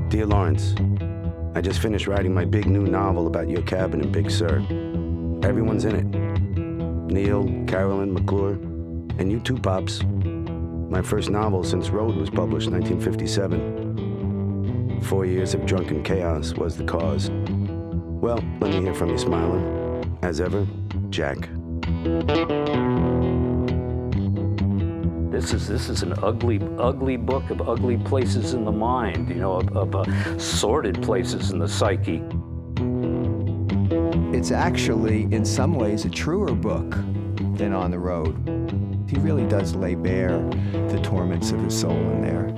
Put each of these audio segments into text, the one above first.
Dear Lawrence, I just finished writing my big new novel about your cabin in Big Sur. Everyone's in it. Neil, Carolyn, McClure, and you too, Pops. My first novel since Road was published in 1957. 4 years of drunken chaos was the cause. Well, let me hear from you, Smiler. As ever, Jack. This is an ugly book of ugly places in the mind, of sordid places in the psyche. It's actually, in some ways, a truer book than On the Road. He really does lay bare the torments of his soul in there.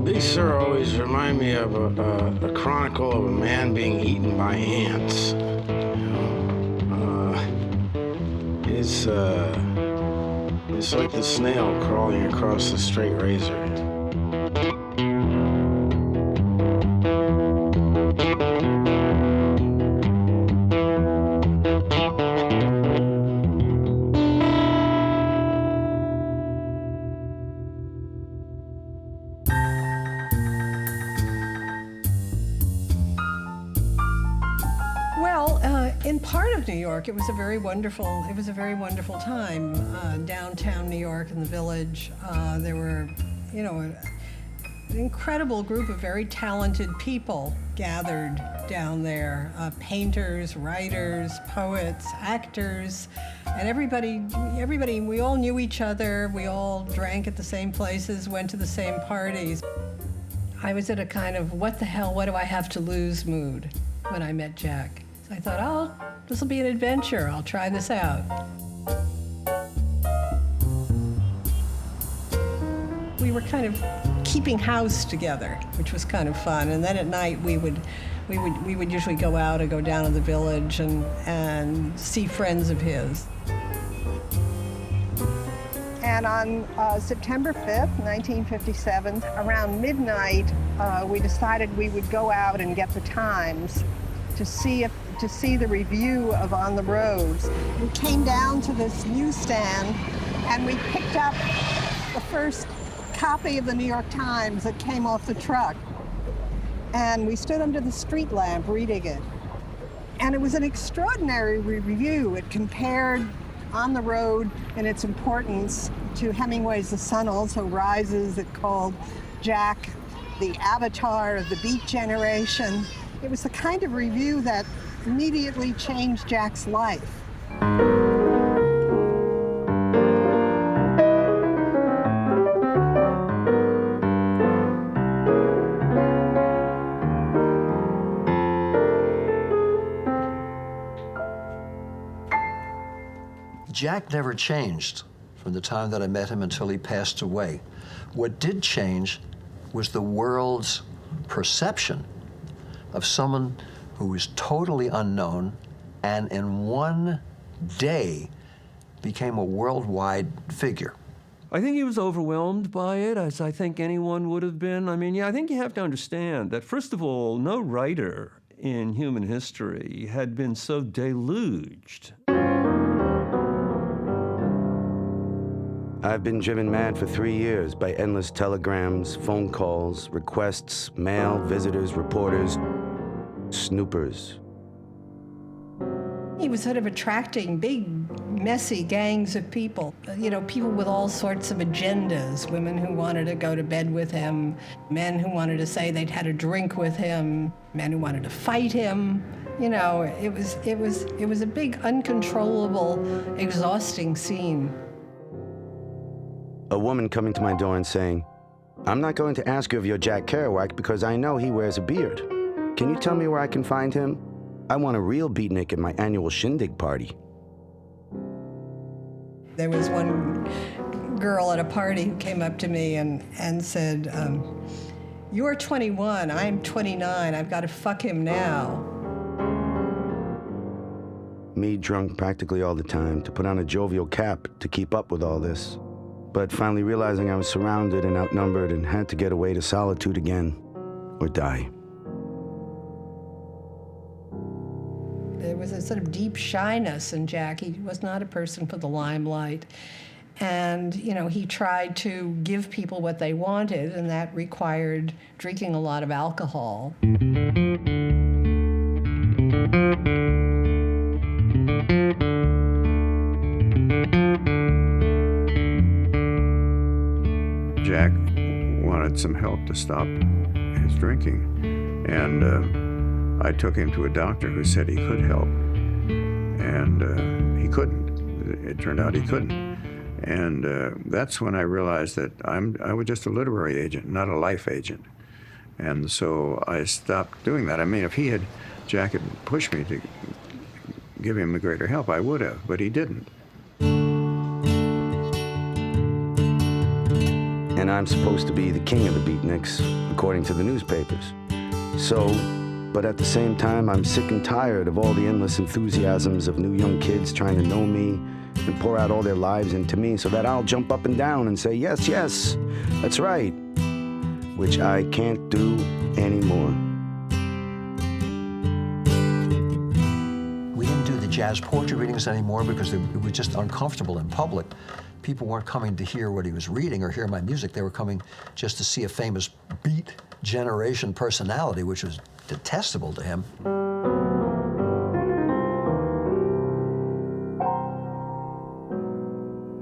Big Sur always remind me of a chronicle of a man being eaten by ants. It's like the snail crawling across the straight razor. In part of New York, it was a very wonderful time. Downtown New York in the Village, there were, an incredible group of very talented people gathered down there. Painters, writers, poets, actors, and everybody, we all knew each other. We all drank at the same places, went to the same parties. I was at a kind of, what the hell, what do I have to lose mood when I met Jack. I thought, this will be an adventure. I'll try this out. We were kind of keeping house together, which was kind of fun. And then at night we would usually go out and go down to the Village and see friends of his. And on September 5th, 1957, around midnight, we decided we would go out and get the Times to see the review of On the Roads. We came down to this newsstand and we picked up the first copy of the New York Times that came off the truck. And we stood under the street lamp reading it. And it was an extraordinary review. It compared On the Road and its importance to Hemingway's The Sun Also Rises. It called Jack the avatar of the Beat Generation. It was the kind of review that immediately changed Jack's life. Jack never changed from the time that I met him until he passed away. What did change was the world's perception of someone who was totally unknown and in one day became a worldwide figure. I think he was overwhelmed by it, as I think anyone would have been. I think you have to understand that, first of all, no writer in human history had been so deluged. I've been driven mad for 3 years by endless telegrams, phone calls, requests, mail, visitors, reporters, snoopers. He was sort of attracting big, messy gangs of people. People with all sorts of agendas. Women who wanted to go to bed with him, men who wanted to say they'd had a drink with him, men who wanted to fight him. It was a big, uncontrollable, exhausting scene. A woman coming to my door and saying, "I'm not going to ask you if you're Jack Kerouac because I know he wears a beard. Can you tell me where I can find him? I want a real beatnik at my annual shindig party." There was one girl at a party who came up to me and said, "You're 21, I'm 29, I've got to fuck him now." Me drunk practically all the time to put on a jovial cap to keep up with all this. But finally realizing I was surrounded and outnumbered and had to get away to solitude again or die. There was a sort of deep shyness in Jack. He was not a person for the limelight. And, you know, he tried to give people what they wanted, and that required drinking a lot of alcohol. Jack wanted some help to stop his drinking, and I took him to a doctor who said he could help, and he couldn't. It turned out he couldn't, and that's when I realized that I was just a literary agent, not a life agent, and so I stopped doing that. I mean, if Jack had pushed me to give him a greater help, I would have, but he didn't. And I'm supposed to be the king of the beatniks, according to the newspapers. So, but at the same time, I'm sick and tired of all the endless enthusiasms of new young kids trying to know me and pour out all their lives into me so that I'll jump up and down and say, yes, yes, that's right, which I can't do anymore. We didn't do the jazz poetry readings anymore because it was just uncomfortable in public. People weren't coming to hear what he was reading or hear my music. They were coming just to see a famous Beat Generation personality, which was detestable to him.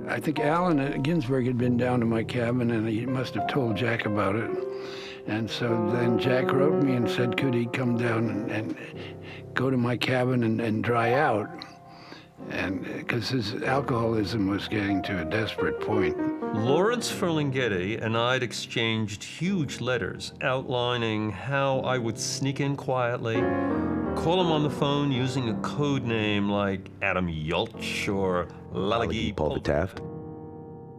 I think Allen Ginsberg had been down to my cabin, and he must have told Jack about it. And so then Jack wrote me and said, could he come down and go to my cabin and dry out? And because his alcoholism was getting to a desperate point. Lawrence Ferlinghetti and I'd exchanged huge letters outlining how I would sneak in quietly, call him on the phone using a code name like Adam Yulch or Lalagi Pulvertaft.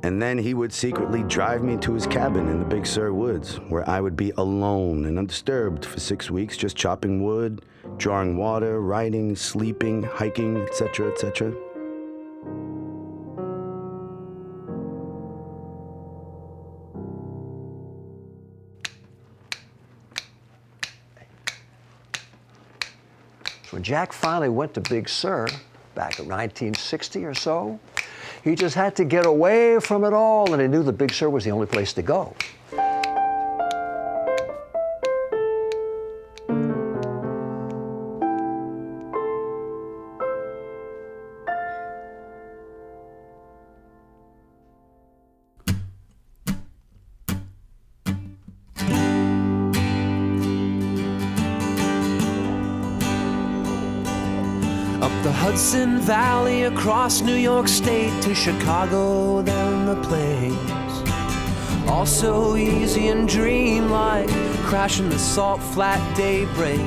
And then he would secretly drive me to his cabin in the Big Sur woods, where I would be alone and undisturbed for 6 weeks, just chopping wood, drawing water, writing, sleeping, hiking, etc., etc. So when Jack finally went to Big Sur, back in 1960 or so, he just had to get away from it all, and he knew the Big Sur was the only place to go. Up the Hudson Valley, across New York State to Chicago, then the plains. All so easy and dreamlike, crashing the salt flat daybreak.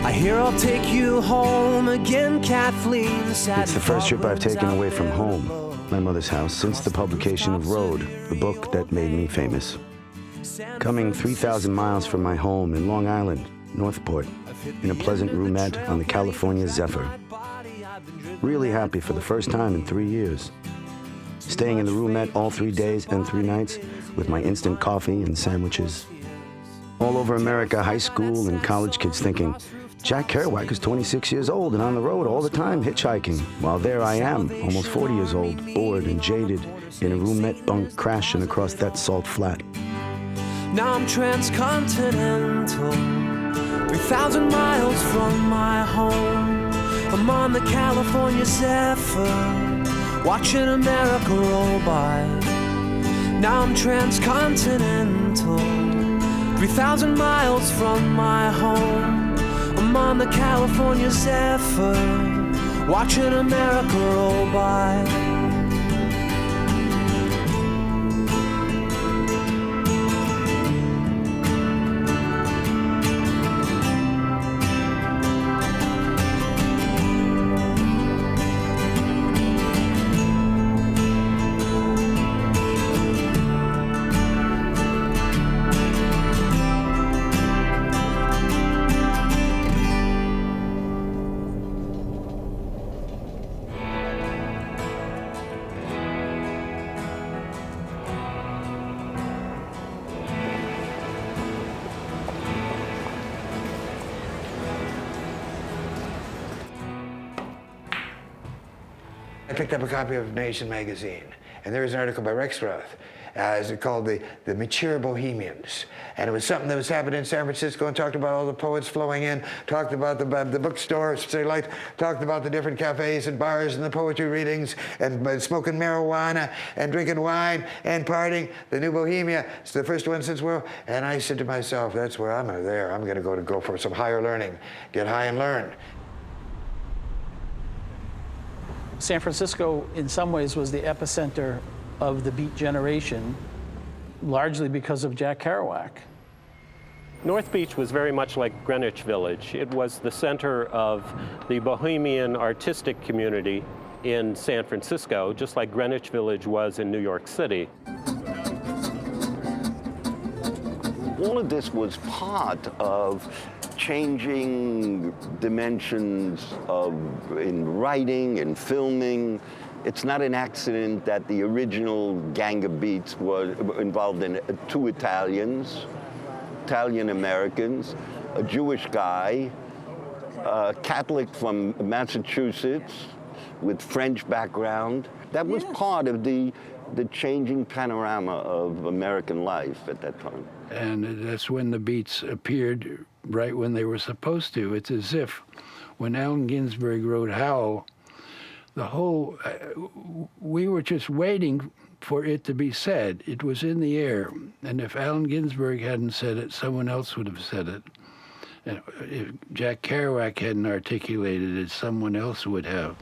I hear I'll take you home again, Kathleen. It's the first trip I've taken away from home, my mother's house, since the publication of Road, the book that made me famous. Coming 3,000 miles from my home in Long Island, Northport, in a pleasant roomette on the California Zephyr. Really happy for the first time in 3 years. Staying in the roomette all 3 days and 3 nights with my instant coffee and sandwiches. All over America, high school and college kids thinking, Jack Kerouac is 26 years old and on the road all the time hitchhiking. While there I am, almost 40 years old, bored and jaded, in a roomette bunk crashing across that salt flat. Now I'm transcontinental, 3,000 miles from my home. I'm on the California Zephyr, watching America roll by. Now I'm transcontinental, 3,000 miles from my home. I'm on the California Zephyr, watching America roll by. I picked up a copy of Nation magazine, And there was an article by Rexroth, as it called the Mature Bohemians. And it was something that was happening in San Francisco, and talked about all the poets flowing in, talked about the bookstores, talked about the different cafes and bars and the poetry readings, and smoking marijuana and drinking wine and partying. The New Bohemia, it's the first one since World. And I said to myself, that's where I'm there. I'm going to go for some higher learning, get high and learn. San Francisco, in some ways, was the epicenter of the Beat generation, largely because of Jack Kerouac. North Beach was very much like Greenwich Village. It was the center of the bohemian artistic community in San Francisco, just like Greenwich Village was in New York City. All of this was part of changing dimensions in writing and filming. It's not an accident that the original Gang of Beats was involved in two Italian Americans, a Jewish guy, a Catholic from Massachusetts with French background. That was part of the changing panorama of American life at that time. And that's when the Beats appeared, right when they were supposed to. It's as if when Allen Ginsberg wrote Howl, we were just waiting for it to be said. It was in the air. And if Allen Ginsberg hadn't said it, someone else would have said it. And if Jack Kerouac hadn't articulated it, someone else would have.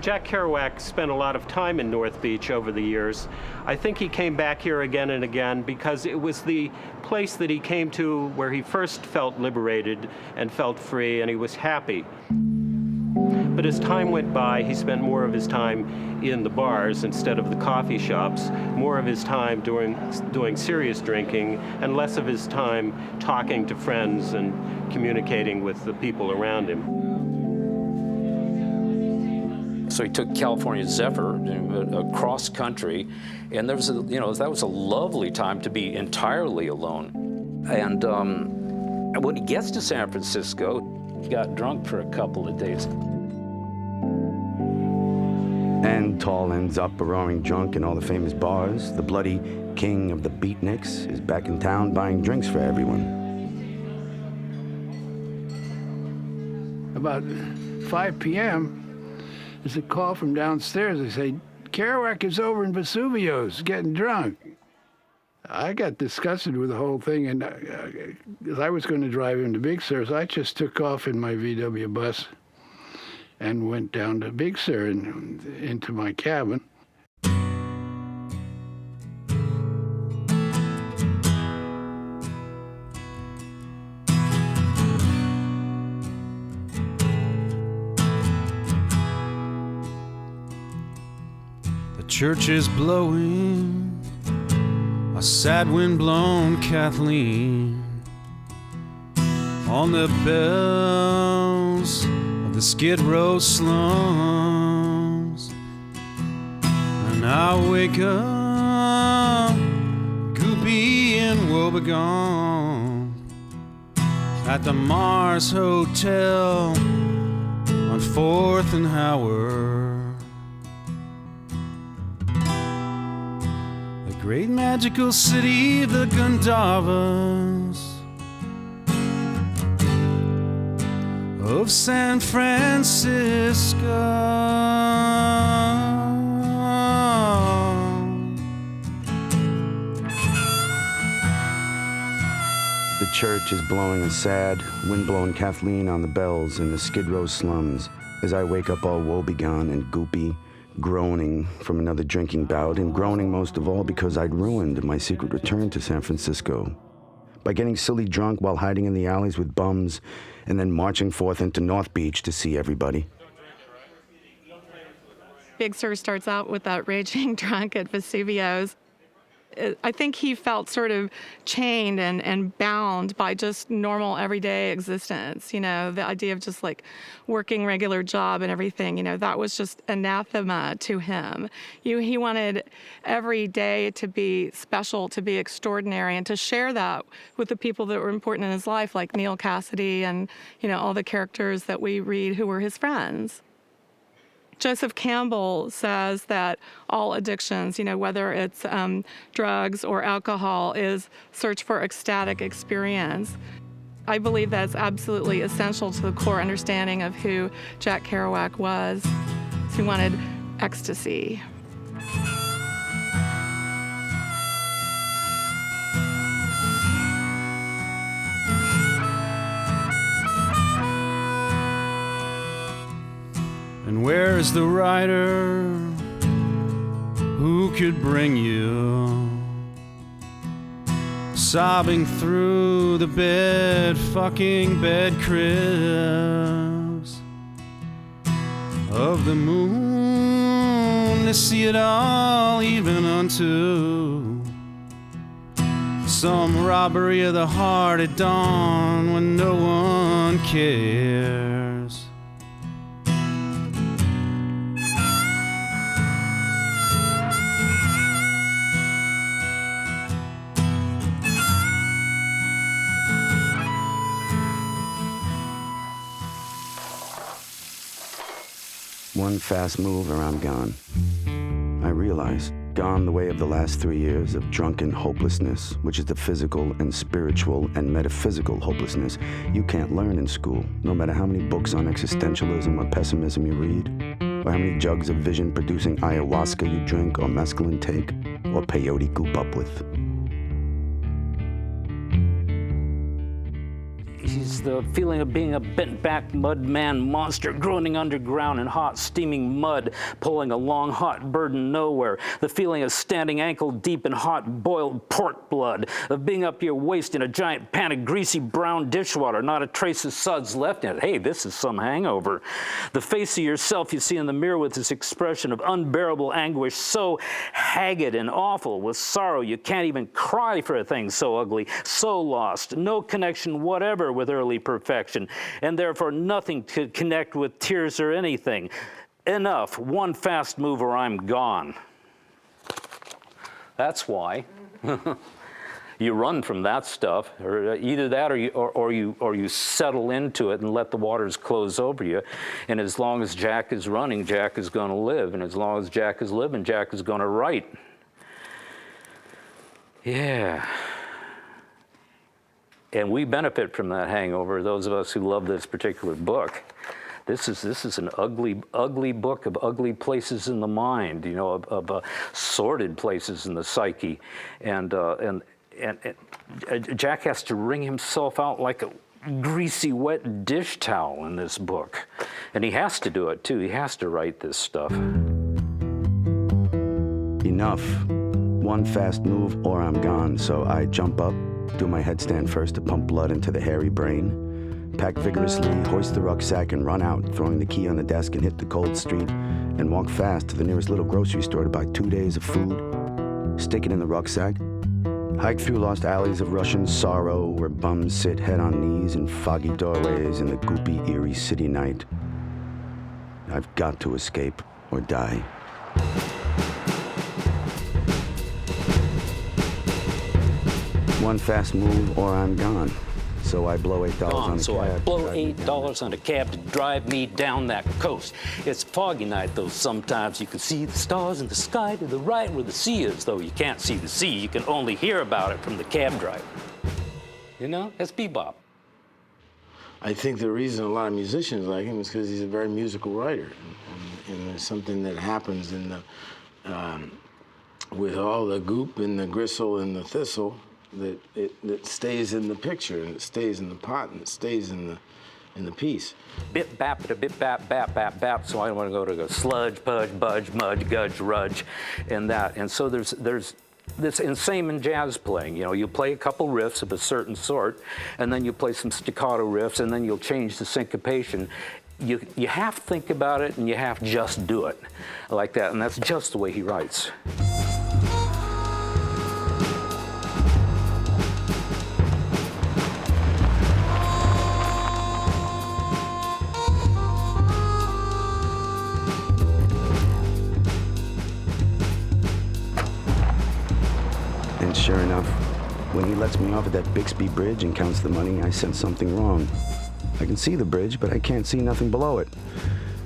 Jack Kerouac spent a lot of time in North Beach over the years. I think he came back here again and again because it was the place that he came to where he first felt liberated and felt free, and he was happy. But as time went by, he spent more of his time in the bars instead of the coffee shops, more of his time doing serious drinking, and less of his time talking to friends and communicating with the people around him. So he took California Zephyr across country, and there was that was a lovely time to be entirely alone. And when he gets to San Francisco, he got drunk for a couple of days. And Tall ends up a roaring drunk in all the famous bars. The bloody king of the beatniks is back in town buying drinks for everyone. About 5 p.m., there's a call from downstairs. They say, Kerouac is over in Vesuvio's getting drunk. I got disgusted with the whole thing, and as I was going to drive him to Big Sur's, I just took off in my VW bus and went down to Big Sur and into my cabin. Church is blowing a sad wind blown Kathleen on the bells of the Skid Row slums, and I wake up goopy and woebegone at the Mars Hotel on 4th and Howard. Great magical city of the Gandavas of San Francisco. The church is blowing a sad, wind-blown Kathleen on the bells in the Skid Row slums as I wake up all woebegone and goopy, groaning from another drinking bout, and groaning most of all because I'd ruined my secret return to San Francisco by getting silly drunk while hiding in the alleys with bums and then marching forth into North Beach to see everybody. Big Sur starts out with that raging drunk at Vesuvio's. I think he felt sort of chained and bound by just normal everyday existence. You know, the idea of just like working regular job and everything, you know, that was just anathema to him. He wanted every day to be special, to be extraordinary, and to share that with the people that were important in his life, like Neil Cassidy and, you know, all the characters that we read who were his friends. Joseph Campbell says that all addictions, you know, whether it's drugs or alcohol, is search for ecstatic experience. I believe that's absolutely essential to the core understanding of who Jack Kerouac was. He wanted ecstasy. And where is the writer who could bring you sobbing through the fucking bed cribs of the moon to see it all, even unto some robbery of the heart at dawn when no one cares. One fast move or I'm gone. I realize, gone the way of the last 3 years of drunken hopelessness, which is the physical and spiritual and metaphysical hopelessness you can't learn in school, no matter how many books on existentialism or pessimism you read, or how many jugs of vision-producing ayahuasca you drink or mescaline take, or peyote goop up with. He's the feeling of being a bent-back mud man monster groaning underground in hot, steaming mud, pulling a long, hot burden nowhere. The feeling of standing ankle-deep in hot, boiled pork blood, of being up your waist in a giant pan of greasy brown dishwater, not a trace of suds left in it. Hey, this is some hangover. The face of yourself you see in the mirror with this expression of unbearable anguish, so haggard and awful with sorrow you can't even cry for a thing so ugly, so lost, no connection whatever with early perfection, and therefore nothing to connect with tears or anything. Enough, one fast move or I'm gone. That's why. You run from that stuff, or either that or you settle into it and let the waters close over you. And as long as Jack is running, Jack is going to live. And as long as Jack is living, Jack is going to write. Yeah. And we benefit from that hangover, those of us who love this particular book. This is an ugly, ugly book of ugly places in the mind, you know, of sordid places in the psyche. And Jack has to wring himself out like a greasy, wet dish towel in this book. And he has to do it, too. He has to write this stuff. Enough. One fast move or I'm gone, so I jump up, do my headstand first to pump blood into the hairy brain, pack vigorously, hoist the rucksack, and run out, throwing the key on the desk and hit the cold street, and walk fast to the nearest little grocery store to buy 2 days of food, stick it in the rucksack, hike through lost alleys of Russian sorrow where bums sit head on knees in foggy doorways in the goopy, eerie city night. I've got to escape or die. One fast move or I'm gone. So I blow $8 on a cab. So I blow $8 on a cab to drive me down that coast. It's a foggy night, though sometimes you can see the stars in the sky to the right where the sea is, though you can't see the sea. You can only hear about it from the cab driver. You know, that's bebop. I think the reason a lot of musicians like him is because he's a very musical writer. And there's something that happens in the, with all the goop and the gristle and the thistle, that stays in the picture, and it stays in the pot, and it stays in the piece. Bip bap a bip bap bap bap bap. So I want to go to the sludge, pudge, budge, mudge, gudge, rudge, and that. And so there's this insane in jazz playing. You know, you play a couple riffs of a certain sort, and then you play some staccato riffs, and then you'll change the syncopation. You have to think about it, and you have to just do it like that, and that's just the way he writes. And sure enough, when he lets me off at that Bixby Bridge and counts the money, I sense something wrong. I can see the bridge, but I can't see nothing below it.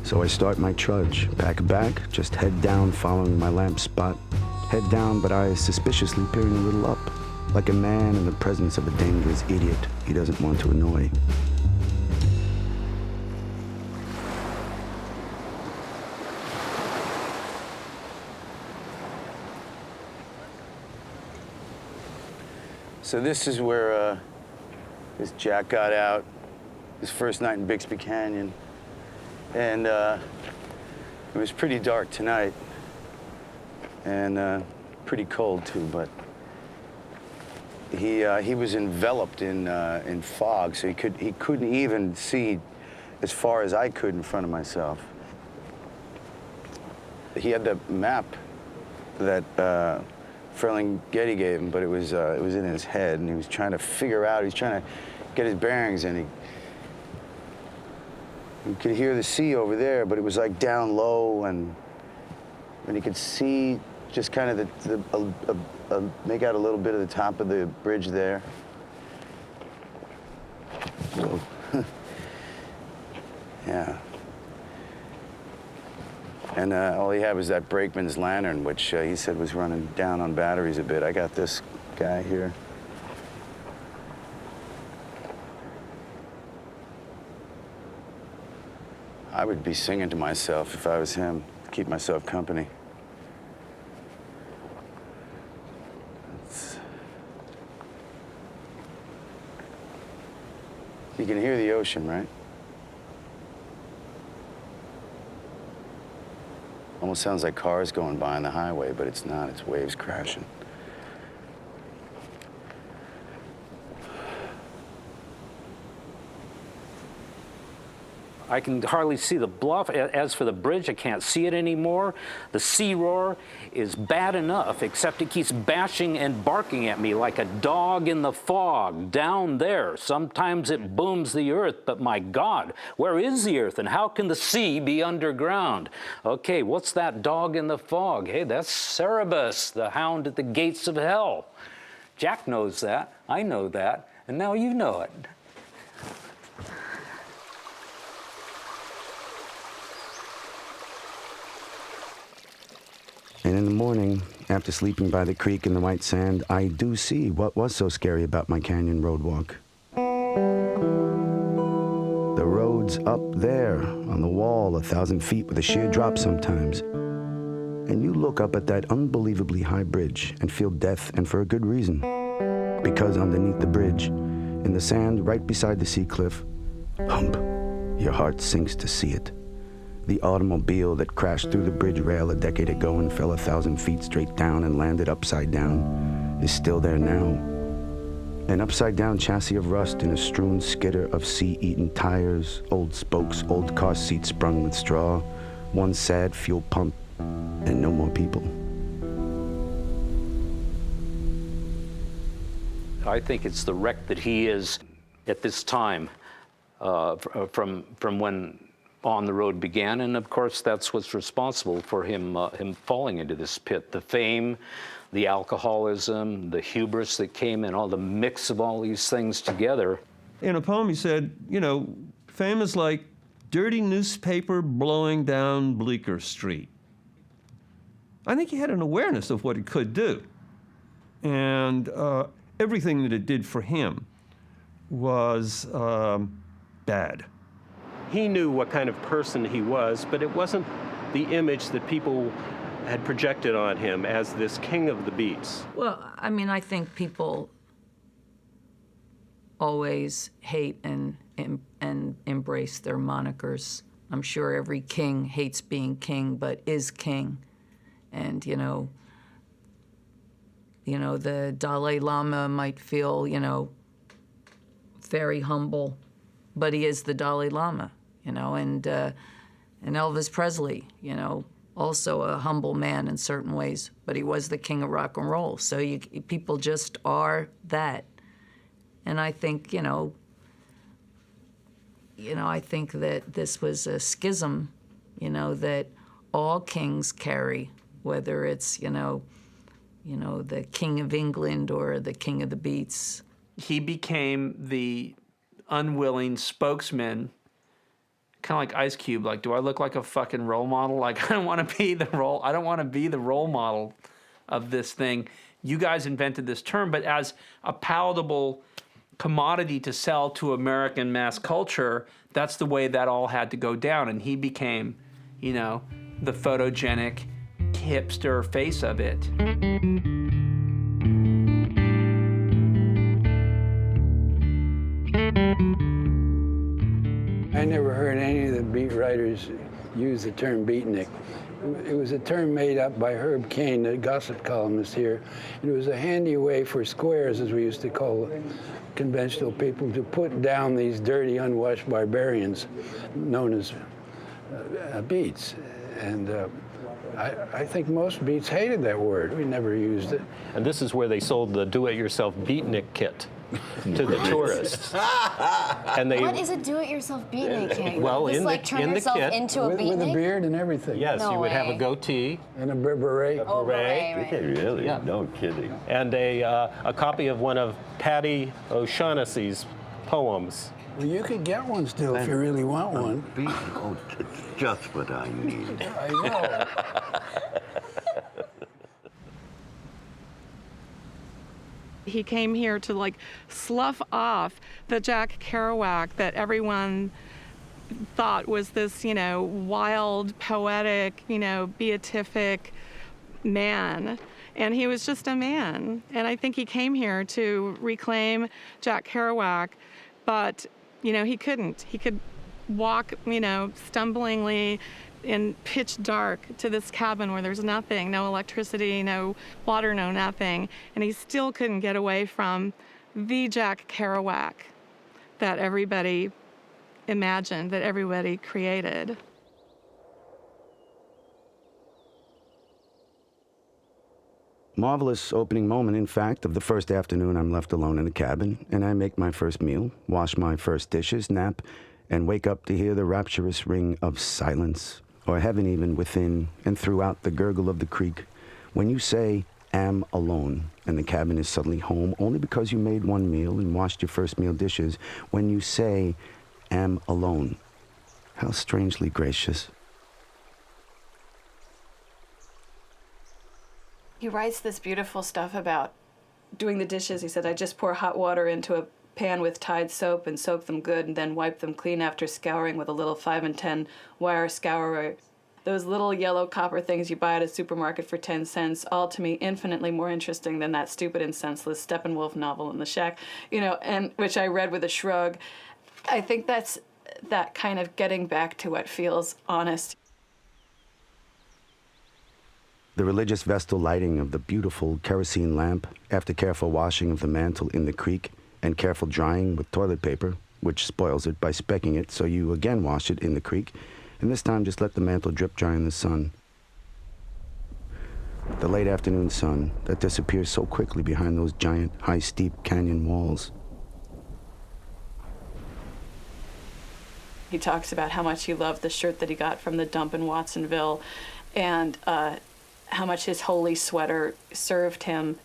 So I start my trudge, back, just head down, following my lamp spot. Head down, but eyes suspiciously peering a little up, like a man in the presence of a dangerous idiot he doesn't want to annoy. So this is where this Jack got out, his first night in Bixby Canyon. And it was pretty dark tonight, and pretty cold too, but he was enveloped in fog, so he couldn't even see as far as I could in front of myself. He had the map that Ferlinghetti gave him, but it was in his head, and he was trying to figure out, he was trying to get his bearings, and he could hear the sea over there, but it was like down low, and he could see just kind of make out a little bit of the top of the bridge there. So, yeah. And all he had was that brakeman's lantern, which he said was running down on batteries a bit. I got this guy here. I would be singing to myself if I was him, keep myself company. You can hear the ocean, right? Almost sounds like cars going by on the highway, but it's not. It's waves crashing. I can hardly see the bluff. As for the bridge, I can't see it anymore. The sea roar is bad enough, except it keeps bashing and barking at me like a dog in the fog down there. Sometimes it booms the earth, but my God, where is the earth, and how can the sea be underground? Okay, what's that dog in the fog? Hey, that's Cerberus, the hound at the gates of hell. Jack knows that, I know that, and now you know it. And in the morning, after sleeping by the creek in the white sand, I do see what was so scary about my canyon road walk. The road's up there on the wall, 1,000 feet with a sheer drop sometimes. And you look up at that unbelievably high bridge and feel death, and for a good reason. Because underneath the bridge, in the sand right beside the sea cliff, hump, your heart sinks to see it. The automobile that crashed through the bridge rail a decade ago and fell 1,000 feet straight down and landed upside down is still there now. An upside-down chassis of rust in a strewn skitter of sea-eaten tires, old spokes, old car seats sprung with straw, one sad fuel pump, and no more people. I think it's the wreck that he is at this time from when On the Road began, and of course that's what's responsible for him falling into this pit. The fame, the alcoholism, the hubris that came in, all the mix of all these things together. In a poem he said, you know, fame is like dirty newspaper blowing down Bleecker Street. I think he had an awareness of what it could do. And everything that it did for him was bad. He knew what kind of person he was, but it wasn't the image that people had projected on him as this king of the beats. Well, I mean, I think people always hate and embrace their monikers. I'm sure every king hates being king, but is king. And, you know, the Dalai Lama might feel, very humble, but he is the Dalai Lama. And Elvis Presley, also a humble man in certain ways, but he was the king of rock and roll. So people just are that. And I think, I think that this was a schism, that all kings carry, whether it's, you know, the King of England or the King of the Beats. He became the unwilling spokesman, kind of like Ice Cube. Like, do I look like a fucking role model? Like, I don't want to be the role model of this thing. You guys invented this term, but as a palatable commodity to sell to American mass culture, that's the way that all had to go down. And he became, you know, the photogenic hipster face of it. I never heard any of the beat writers use the term beatnik. It was a term made up by Herb Caen, the gossip columnist here. And it was a handy way for squares, as we used to call conventional people, to put down these dirty, unwashed barbarians known as beats. And I think most beats hated that word. We never used it. And this is where they sold the do-it-yourself beatnik kit to the tourists. And they, what is a do-it-yourself beatnik kit? Well, Just like turn yourself into a beatnik? With a beard and everything. Yes, no you would way. have a goatee. And a beret. Oh, beret, right. Really? Yeah. No kidding. And a copy of one of Paddy O'Shaughnessy's poems. Well, you could get one still if you really want one. Oh, just what I need. I know. He came here to like slough off the Jack Kerouac that everyone thought was this, you know, wild, poetic, you know, beatific man. And he was just a man. And I think he came here to reclaim Jack Kerouac, but, you know, he couldn't. He could walk, you know, stumblingly in pitch dark to this cabin where there's nothing, no electricity, no water, no nothing. And he still couldn't get away from the Jack Kerouac that everybody imagined, that everybody created. Marvelous opening moment, in fact, of the first afternoon I'm left alone in the cabin, and I make my first meal, wash my first dishes, nap, and wake up to hear the rapturous ring of silence, or heaven even within and throughout the gurgle of the creek. When you say, am alone, and the cabin is suddenly home only because you made one meal and washed your first meal dishes, when you say, am alone, how strangely gracious. He writes this beautiful stuff about doing the dishes. He said, I just pour hot water into a pan with Tide soap and soak them good and then wipe them clean after scouring with a little 5 and 10 wire scourer. Those little yellow copper things you buy at a supermarket for 10 cents, all to me infinitely more interesting than that stupid and senseless Steppenwolf novel in the shack, you know, and which I read with a shrug. I think that's that kind of getting back to what feels honest. The religious vestal lighting of the beautiful kerosene lamp after careful washing of the mantle in the creek and careful drying with toilet paper, which spoils it by specking it, so you again wash it in the creek, and this time just let the mantle drip dry in the sun. The late afternoon sun that disappears so quickly behind those giant, high, steep canyon walls. He talks about how much he loved the shirt that he got from the dump in Watsonville and how much his holy sweater served him.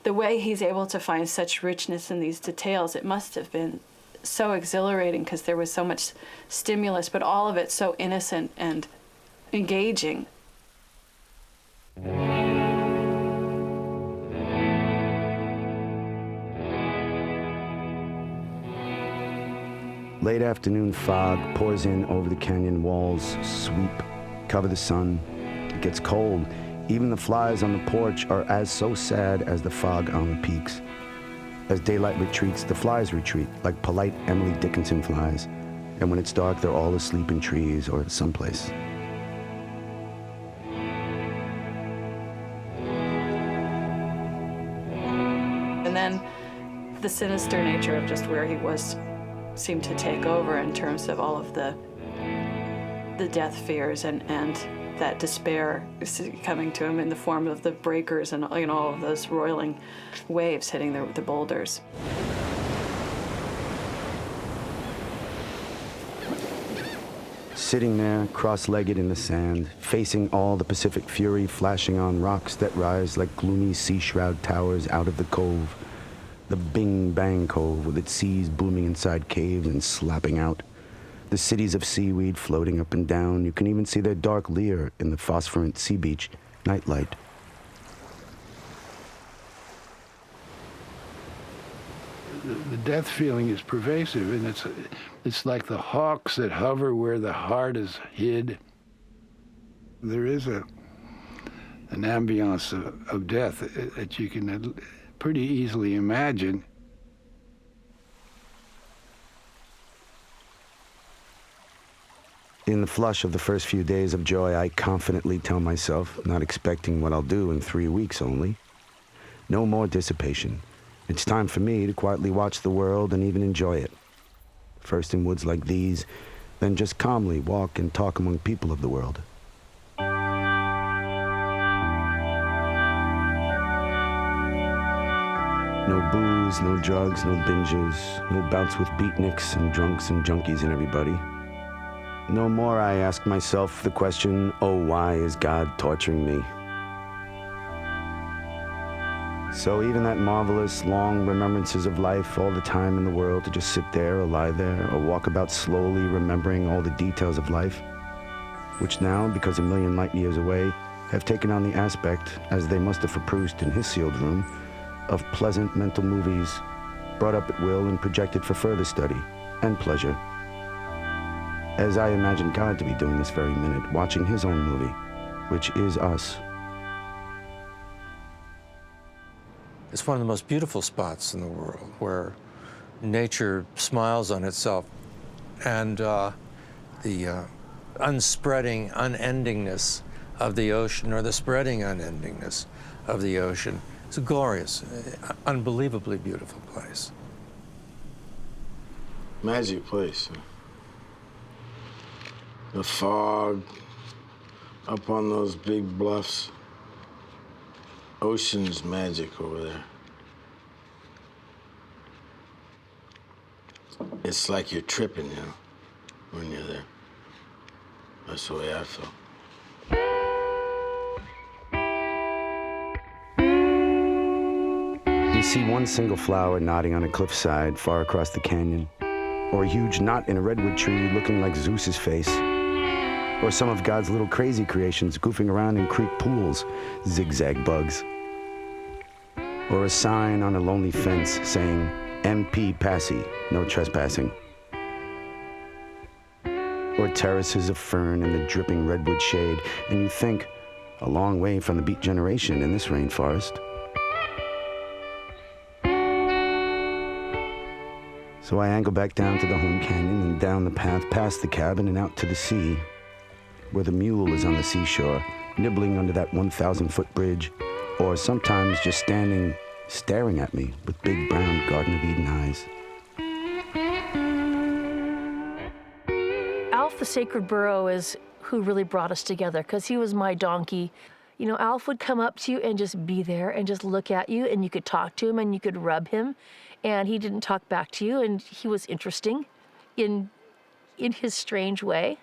The way he's able to find such richness in these details, it must have been so exhilarating because there was so much stimulus, but all of it so innocent and engaging. Late afternoon fog pours in over the canyon walls, sweep, cover the sun. It gets cold. Even the flies on the porch are as so sad as the fog on the peaks. As daylight retreats, the flies retreat, like polite Emily Dickinson flies. And when it's dark, they're all asleep in trees or someplace. And then the sinister nature of just where he was seemed to take over in terms of all of the death fears and that despair coming to him in the form of the breakers and, you know, all of those roiling waves hitting the boulders. sitting there, cross-legged in the sand, facing all the Pacific fury flashing on rocks that rise like gloomy sea-shroud towers out of the cove. The Bing Bang Cove with its seas booming inside caves and slapping out. The cities of seaweed floating up and down. You can even see their dark leer in the phosphorescent sea beach nightlight. The death feeling is pervasive, and it's like the hawks that hover where the heart is hid. There is an ambiance of death that you can pretty easily imagine. In the flush of the first few days of joy, I confidently tell myself, not expecting what I'll do in 3 weeks only, no more dissipation. It's time for me to quietly watch the world and even enjoy it. First in woods like these, then just calmly walk and talk among people of the world. No booze, no drugs, no binges, no bouts with beatniks and drunks and junkies and everybody. No more I ask myself the question, oh, why is God torturing me? So even that marvelous, long remembrances of life, all the time in the world to just sit there or lie there or walk about slowly remembering all the details of life, which now, because a million light years away, have taken on the aspect, as they must have for Proust in his sealed room, of pleasant mental movies, brought up at will and projected for further study and pleasure. As I imagine God to be doing this very minute, watching his own movie, which is us. It's one of the most beautiful spots in the world where nature smiles on itself, and the unspreading unendingness of the ocean, or the spreading unendingness of the ocean. It's a glorious, unbelievably beautiful place. Magic place. The fog up on those big bluffs. Ocean's magic over there. It's like you're tripping, you know, when you're there. That's the way I feel. You see one single flower nodding on a cliffside far across the canyon, or a huge knot in a redwood tree looking like Zeus's face, or some of God's little crazy creations goofing around in creek pools, zigzag bugs, or a sign on a lonely fence saying, MP Passy, no trespassing, or terraces of fern in the dripping redwood shade, and you think, a long way from the Beat Generation in this rainforest. So I angle back down to the home canyon and down the path past the cabin and out to the sea, where the mule is on the seashore, nibbling under that 1,000-foot bridge, or sometimes just standing, staring at me with big brown Garden of Eden eyes. Alf the Sacred Burro is who really brought us together, because he was my donkey. You know, Alf would come up to you and just be there and just look at you, and you could talk to him and you could rub him, and he didn't talk back to you, and he was interesting in his strange way.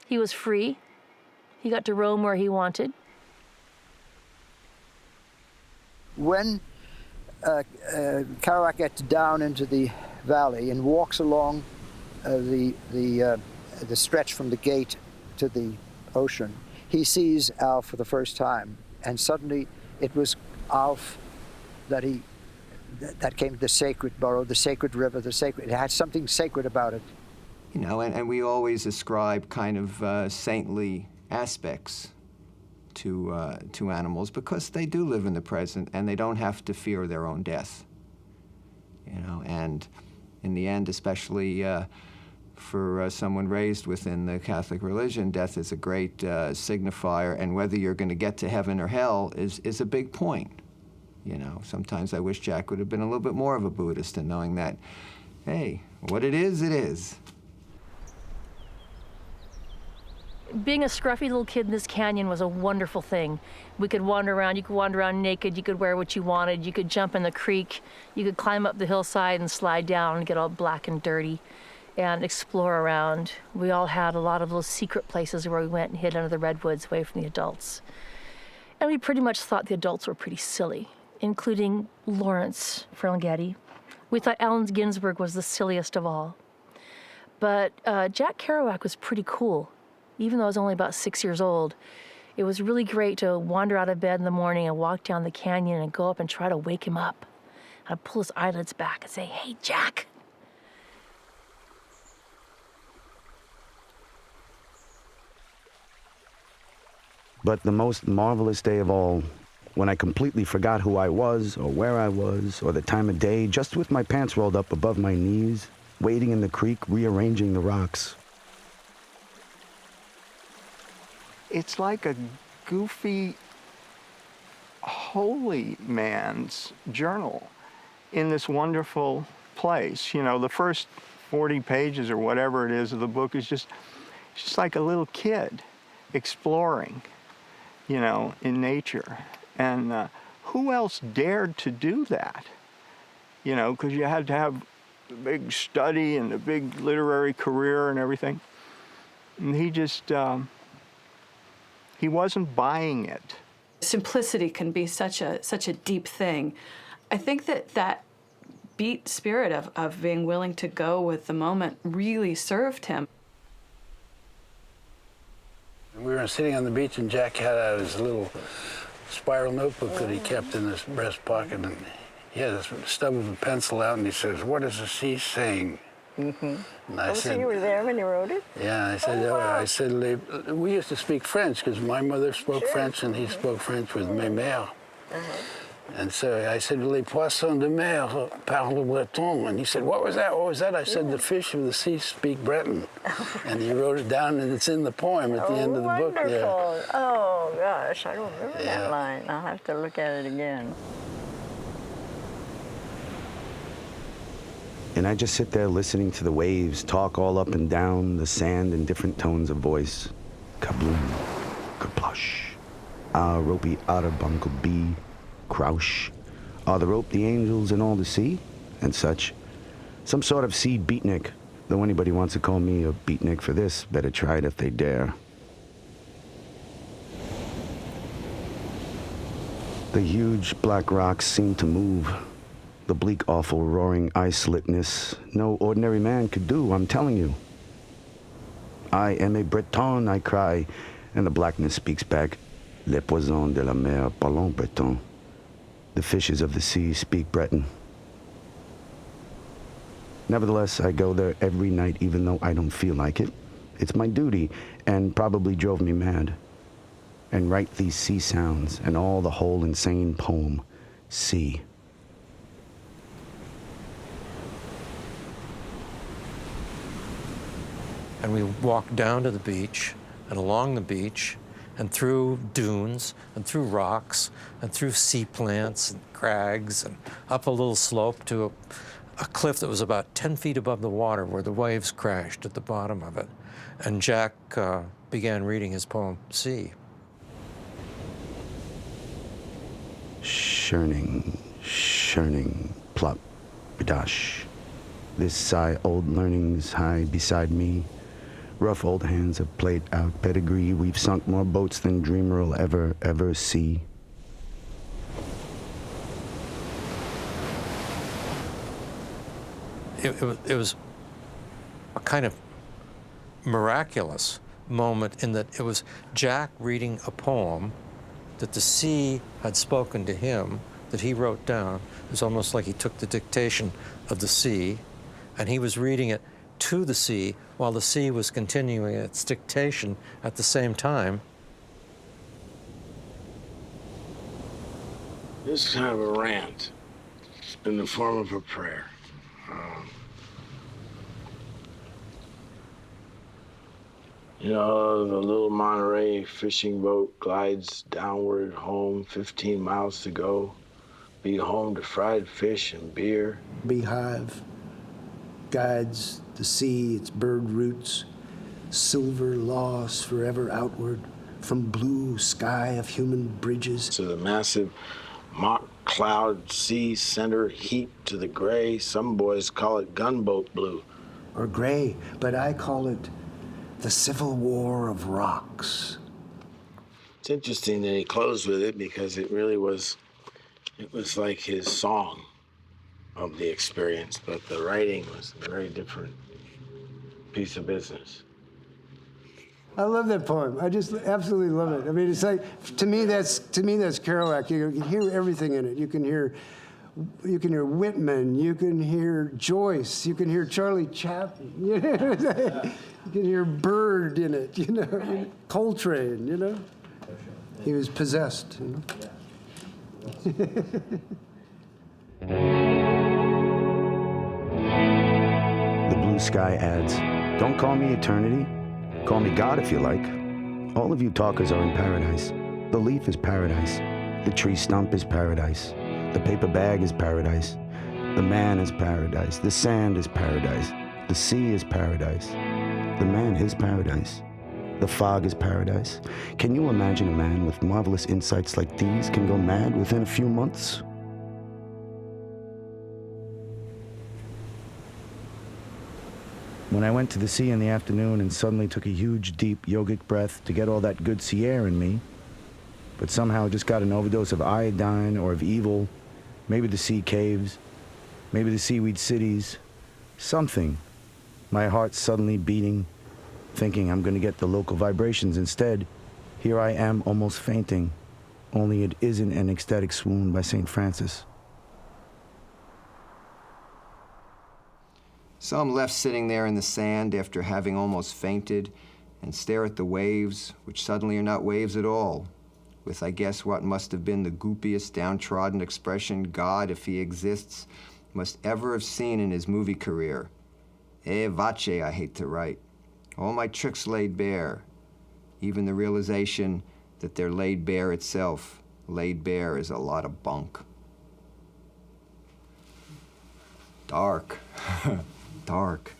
He was free. He got to roam where he wanted. When Kerouac gets down into the valley and walks along the stretch from the gate to the ocean, he sees Alf for the first time, and suddenly it was Alf that came to the sacred burrow, the sacred river, it had something sacred about it. You know, and we always ascribe kind of saintly aspects to animals, because they do live in the present and they don't have to fear their own death. You know, and in the end, especially for someone raised within the Catholic religion, death is a great signifier, and whether you're going to get to heaven or hell is a big point. You know, sometimes I wish Jack would have been a little bit more of a Buddhist in knowing that, hey, what it is, it is. Being a scruffy little kid in this canyon was a wonderful thing. We could wander around, you could wander around naked, you could wear what you wanted, you could jump in the creek, you could climb up the hillside and slide down and get all black and dirty. and explore around. We all had a lot of little secret places where we went and hid under the redwoods away from the adults. And we pretty much thought the adults were pretty silly, including Lawrence Ferlinghetti. We thought Allen Ginsberg was the silliest of all. But Jack Kerouac was pretty cool. Even though I was only about 6 years old, it was really great to wander out of bed in the morning and walk down the canyon and go up and try to wake him up. I'd pull his eyelids back and say, "Hey, Jack." But the most marvelous day of all, when I completely forgot who I was or where I was or the time of day, just with my pants rolled up above my knees, wading in the creek, rearranging the rocks. It's like a goofy holy man's journal in this wonderful place. You know, the first 40 pages or whatever it is of the book is just like a little kid exploring, you know, in nature. And who else dared to do that? You know, because you had to have a big study and a big literary career and everything. And he just, he wasn't buying it. Simplicity can be such a deep thing. I think that beat spirit of being willing to go with the moment really served him. We were sitting on the beach, and Jack had out his little spiral notebook that he kept in his breast pocket, and he had this stub of a pencil out, and he says, "What is the sea saying?" Mm-hmm. And I said, so you were there when you wrote it? Yeah, I said, wow. I said, we used to speak French because my mother spoke French and he spoke French with mes mères. And so I said, "Les poissons de mer parlent breton." And he said, "What was that? What was that?" I said, "The fish of the sea speak Breton." And he wrote it down, and it's in the poem at the end of the book there. Oh, gosh, I don't remember Yeah. that line. I'll have to look at it again. And I just sit there listening to the waves talk all up and down the sand in different tones of voice. Kabloom, kerplush, ah, ropey otter bungle bee, crouch, are the rope the angels in all the sea, and such. Some sort of sea beatnik, though anybody wants to call me a beatnik for this, better try it if they dare. The huge black rocks seem to move. The bleak, awful, roaring ice-litness no ordinary man could do, I'm telling you. "I am a Breton," I cry, and the blackness speaks back, "Les poissons de la mer parlent breton." The fishes of the sea speak Breton. Nevertheless, I go there every night, even though I don't feel like it. It's my duty, and probably drove me mad. And write these sea sounds, and all the whole insane poem, sea. And we walked down to the beach and along the beach and through dunes and through rocks and through sea plants and crags and up a little slope to a cliff that was about 10 feet above the water where the waves crashed at the bottom of it. And Jack began reading his poem, Sea. Churning, churning, plop, bidash. This sigh old learning's high beside me. Rough old hands have played out pedigree. We've sunk more boats than dreamer'll ever see. It was a kind of miraculous moment in that it was Jack reading a poem that the sea had spoken to him, that he wrote down. It was almost like he took the dictation of the sea, and he was reading it to the sea while the sea was continuing its dictation at the same time. This is kind of a rant in the form of a prayer. You know, the little Monterey fishing boat glides downward home, 15 miles to go. Be home to fried fish and beer. Beehive guides the sea, its bird roots, silver lost forever outward from blue sky of human bridges. To the massive mock cloud sea center heaped to the gray. Some boys call it gunboat blue. or gray, but I call it the Civil War of Rocks. It's interesting that he closed with it because it was like his song of the experience, but the writing was a very different piece of business. I love that poem. I just absolutely love it. I mean, it's like, to me that's Kerouac. You can hear everything in it. You can hear Whitman. You can hear Joyce. You can hear Charlie Chaplin. You can hear Bird in it. Coltrane. He was possessed. The Blue Sky adds, "Don't call me eternity. Call me God if you like. All of you talkers are in paradise. The leaf is paradise. The tree stump is paradise. The paper bag is paradise. The man is paradise. The sand is paradise. The sea is paradise. The man is paradise. The fog is paradise. Can you imagine a man with marvelous insights like these can go mad within a few months?" When I went to the sea in the afternoon and suddenly took a huge, deep yogic breath to get all that good sea air in me, but somehow just got an overdose of iodine or of evil, maybe the sea caves, maybe the seaweed cities, something, my heart suddenly beating, thinking I'm going to get the local vibrations instead, here I am almost fainting, only it isn't an ecstatic swoon by St. Francis. So I'm left sitting there in the sand after having almost fainted and stare at the waves, which suddenly are not waves at all, with, I guess, what must have been the goopiest, downtrodden expression God, if he exists, must ever have seen in his movie career. Vace, I hate to write. All my tricks laid bare. Even the realization that they're laid bare itself. Laid bare is a lot of bunk. Dark. Dark.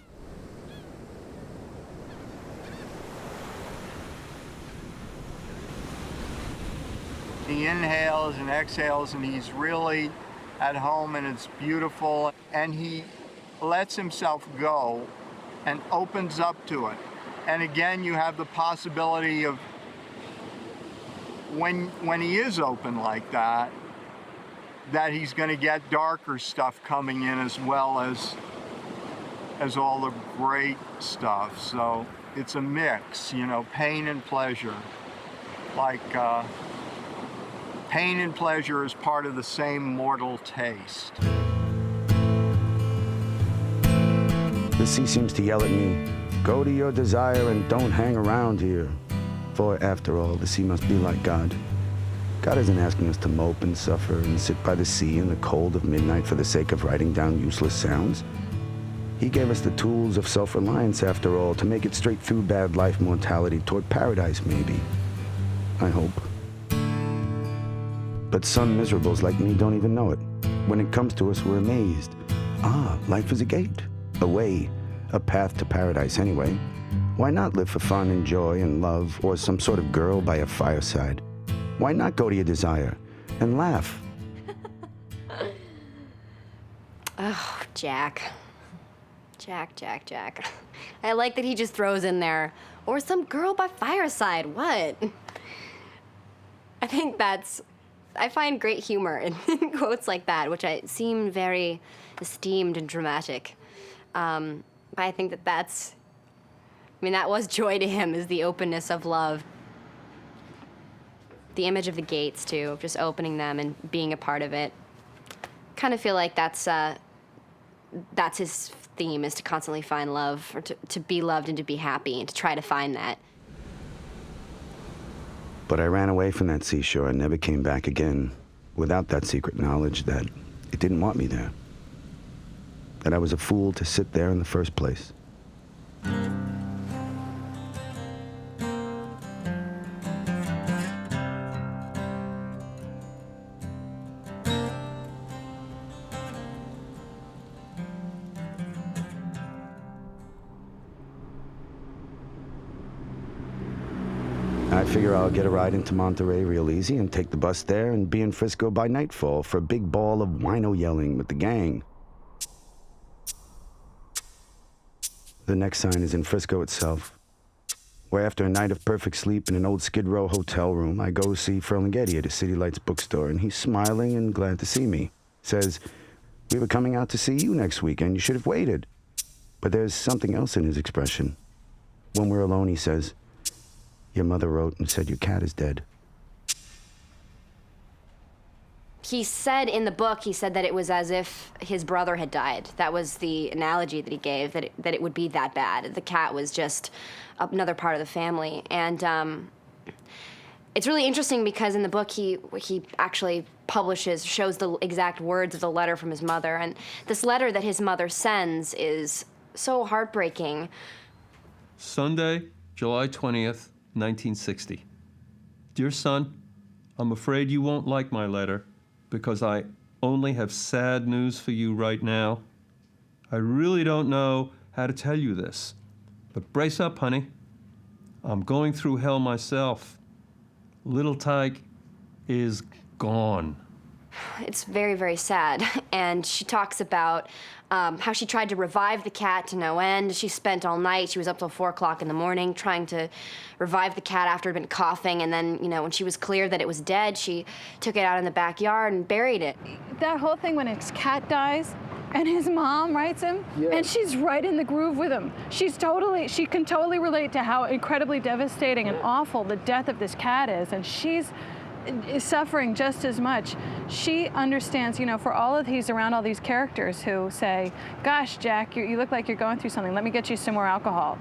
He inhales and exhales, and he's really at home, and it's beautiful. And he lets himself go and opens up to it. And again, you have the possibility of when he is open like that he's going to get darker stuff coming in as well as all the great stuff. So it's a mix, pain and pleasure. Like pain and pleasure is part of the same mortal taste. The sea seems to yell at me, "Go to your desire and don't hang around here." For after all, the sea must be like God. God isn't asking us to mope and suffer and sit by the sea in the cold of midnight for the sake of writing down useless sounds. He gave us the tools of self-reliance, after all, to make it straight through bad life mortality toward paradise, maybe. I hope. But some miserables like me don't even know it. When it comes to us, we're amazed. Life is a gate, a way, a path to paradise anyway. Why not live for fun and joy and love, or some sort of girl by a fireside? Why not go to your desire and laugh? Oh, Jack. I like that he just throws in there, or some girl by fireside. What? I find great humor in quotes like that, which seem very esteemed and dramatic. But I think that was joy to him, is the openness of love. The image of the gates, too, of just opening them and being a part of it. Kind of feel like that's his theme, is to constantly find love, or to be loved and to be happy, and to try to find that. But I ran away from that seashore and never came back again without that secret knowledge that it didn't want me there. That I was a fool to sit there in the first place. I figure I'll get a ride into Monterey real easy and take the bus there and be in Frisco by nightfall for a big ball of wino yelling with the gang. The next sign is in Frisco itself, where after a night of perfect sleep in an old Skid Row hotel room, I go see Ferlinghetti at a City Lights bookstore, and he's smiling and glad to see me. Says, "We were coming out to see you next weekend. You should have waited." But there's something else in his expression. When we're alone, he says, "Your mother wrote and said your cat is dead." He said in the book, he said that it was as if his brother had died. That was the analogy that he gave, that it would be that bad. The cat was just another part of the family. And it's really interesting because in the book, he actually shows the exact words of the letter from his mother. And this letter that his mother sends is so heartbreaking. Sunday, July 20th, 1960. Dear son, I'm afraid you won't like my letter because I only have sad news for you right now. I really don't know how to tell you this, but brace up, honey. I'm going through hell myself. Little Tyke is gone. It's very, very sad. And she talks about how she tried to revive the cat to no end. She spent all night. She was up till 4 o'clock in the morning trying to revive the cat after it had been coughing. And then, when she was clear that it was dead, she took it out in the backyard and buried it. That whole thing when his cat dies and his mom writes him, and she's right in the groove with him. She can totally relate to how incredibly devastating and awful the death of this cat is. And she's is suffering just as much. She understands, for all of he's around all these characters who say, "Gosh, Jack, you look like you're going through something. Let me get you some more alcohol,"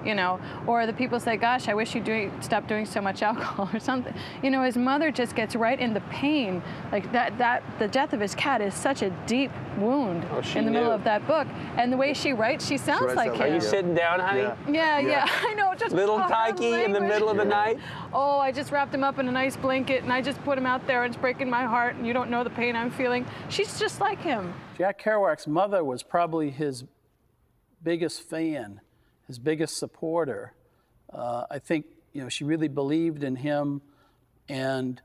or the people say, "Gosh, I wish you'd stop doing so much alcohol," or something. His mother just gets right in the pain. Like that the death of his cat is such a deep wound in the middle of that book. And the way she writes, she sounds like him. Are you sitting down, honey? Yeah. I know. Just little Tykey in the middle of the night. Oh, I just wrapped him up in a nice blanket and I just put him out there and it's breaking my heart and you don't know the pain I'm feeling. She's just like him. Jack Kerouac's mother was probably his biggest fan, his biggest supporter. I think, she really believed in him and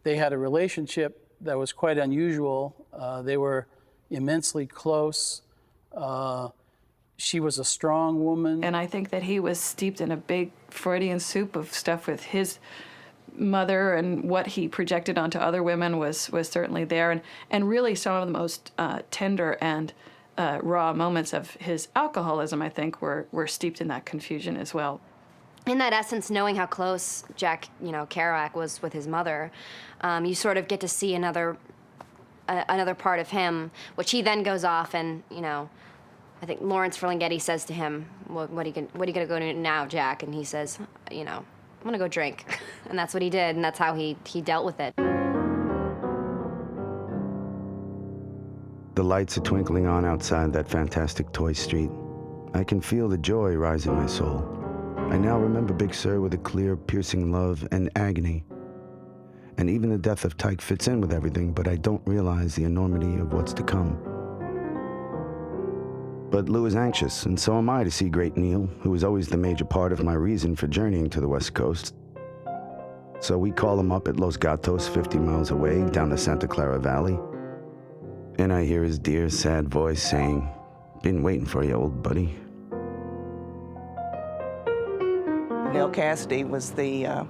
they had a relationship that was quite unusual. They were immensely close. She was a strong woman. And I think that he was steeped in a big Freudian soup of stuff with his mother, and what he projected onto other women was certainly there. And really some of the most tender and raw moments of his alcoholism, I think, were steeped in that confusion as well. In that essence, knowing how close Jack, Kerouac was with his mother, you sort of get to see another part of him, which he then goes off and, I think Lawrence Ferlinghetti says to him, what are you gonna go do now, Jack? And he says, I'm gonna go drink. And that's what he did, and that's how he dealt with it. The lights are twinkling on outside that fantastic toy street. I can feel the joy rise in my soul. I now remember Big Sur with a clear, piercing love and agony. And even the death of Tyke fits in with everything, but I don't realize the enormity of what's to come. But Lou is anxious, and so am I to see great Neil, who is always the major part of my reason for journeying to the West Coast. So we call him up at Los Gatos, 50 miles away, down the Santa Clara Valley. And I hear his dear, sad voice saying, "Been waiting for you, old buddy." Neil Cassidy was the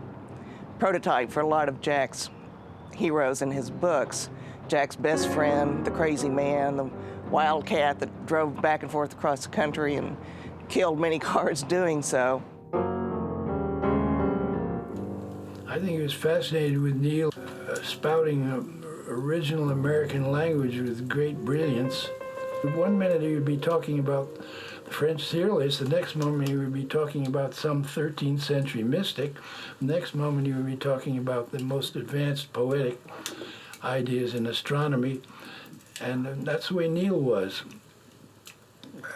prototype for a lot of Jack's heroes in his books. Jack's best friend, the crazy man, the wildcat that drove back and forth across the country and killed many cars doing so. I think he was fascinated with Neil spouting original American language with great brilliance. One minute he would be talking about the French serialists, the next moment he would be talking about some 13th century mystic, the next moment he would be talking about the most advanced poetic ideas in astronomy, and that's the way Neil was.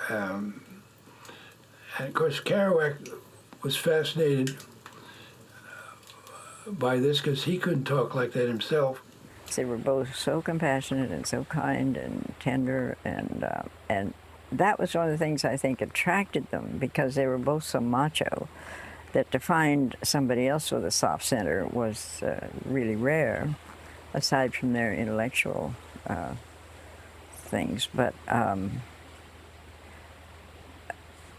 And of course Kerouac was fascinated by this because he couldn't talk like that himself. They were both so compassionate and so kind and tender, and that was one of the things I think attracted them, because they were both so macho that to find somebody else with a soft center was really rare, aside from their intellectual things. But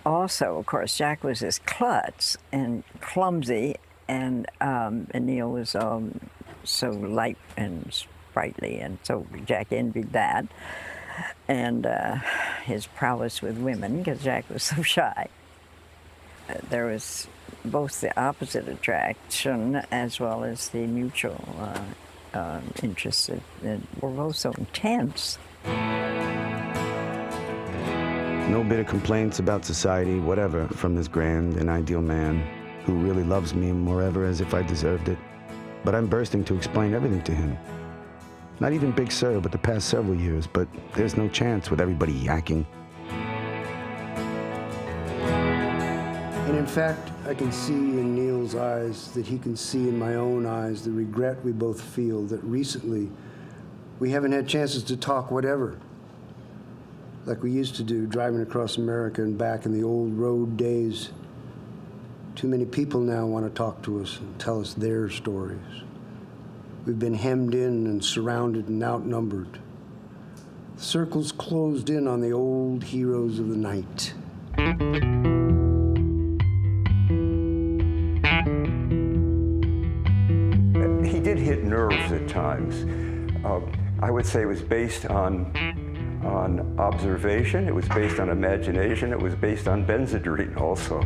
also, of course, Jack was this klutz and clumsy, and Neil was so light and sprightly, and so Jack envied that, and his prowess with women, because Jack was so shy. There was both the opposite attraction as well as the mutual interest that were both so intense. No bitter complaints about society, whatever, from this grand and ideal man who really loves me moreover as if I deserved it. But I'm bursting to explain everything to him. Not even Big Sur, but the past several years, but there's no chance with everybody yakking. And in fact, I can see in Neil's eyes that he can see in my own eyes the regret we both feel that recently we haven't had chances to talk whatever, like we used to do, driving across America and back in the old road days. Too many people now want to talk to us and tell us their stories. We've been hemmed in and surrounded and outnumbered. The circle's closed in on the old heroes of the night. He did hit nerves at times. I would say it was based on observation, it was based on imagination, it was based on Benzedrine also.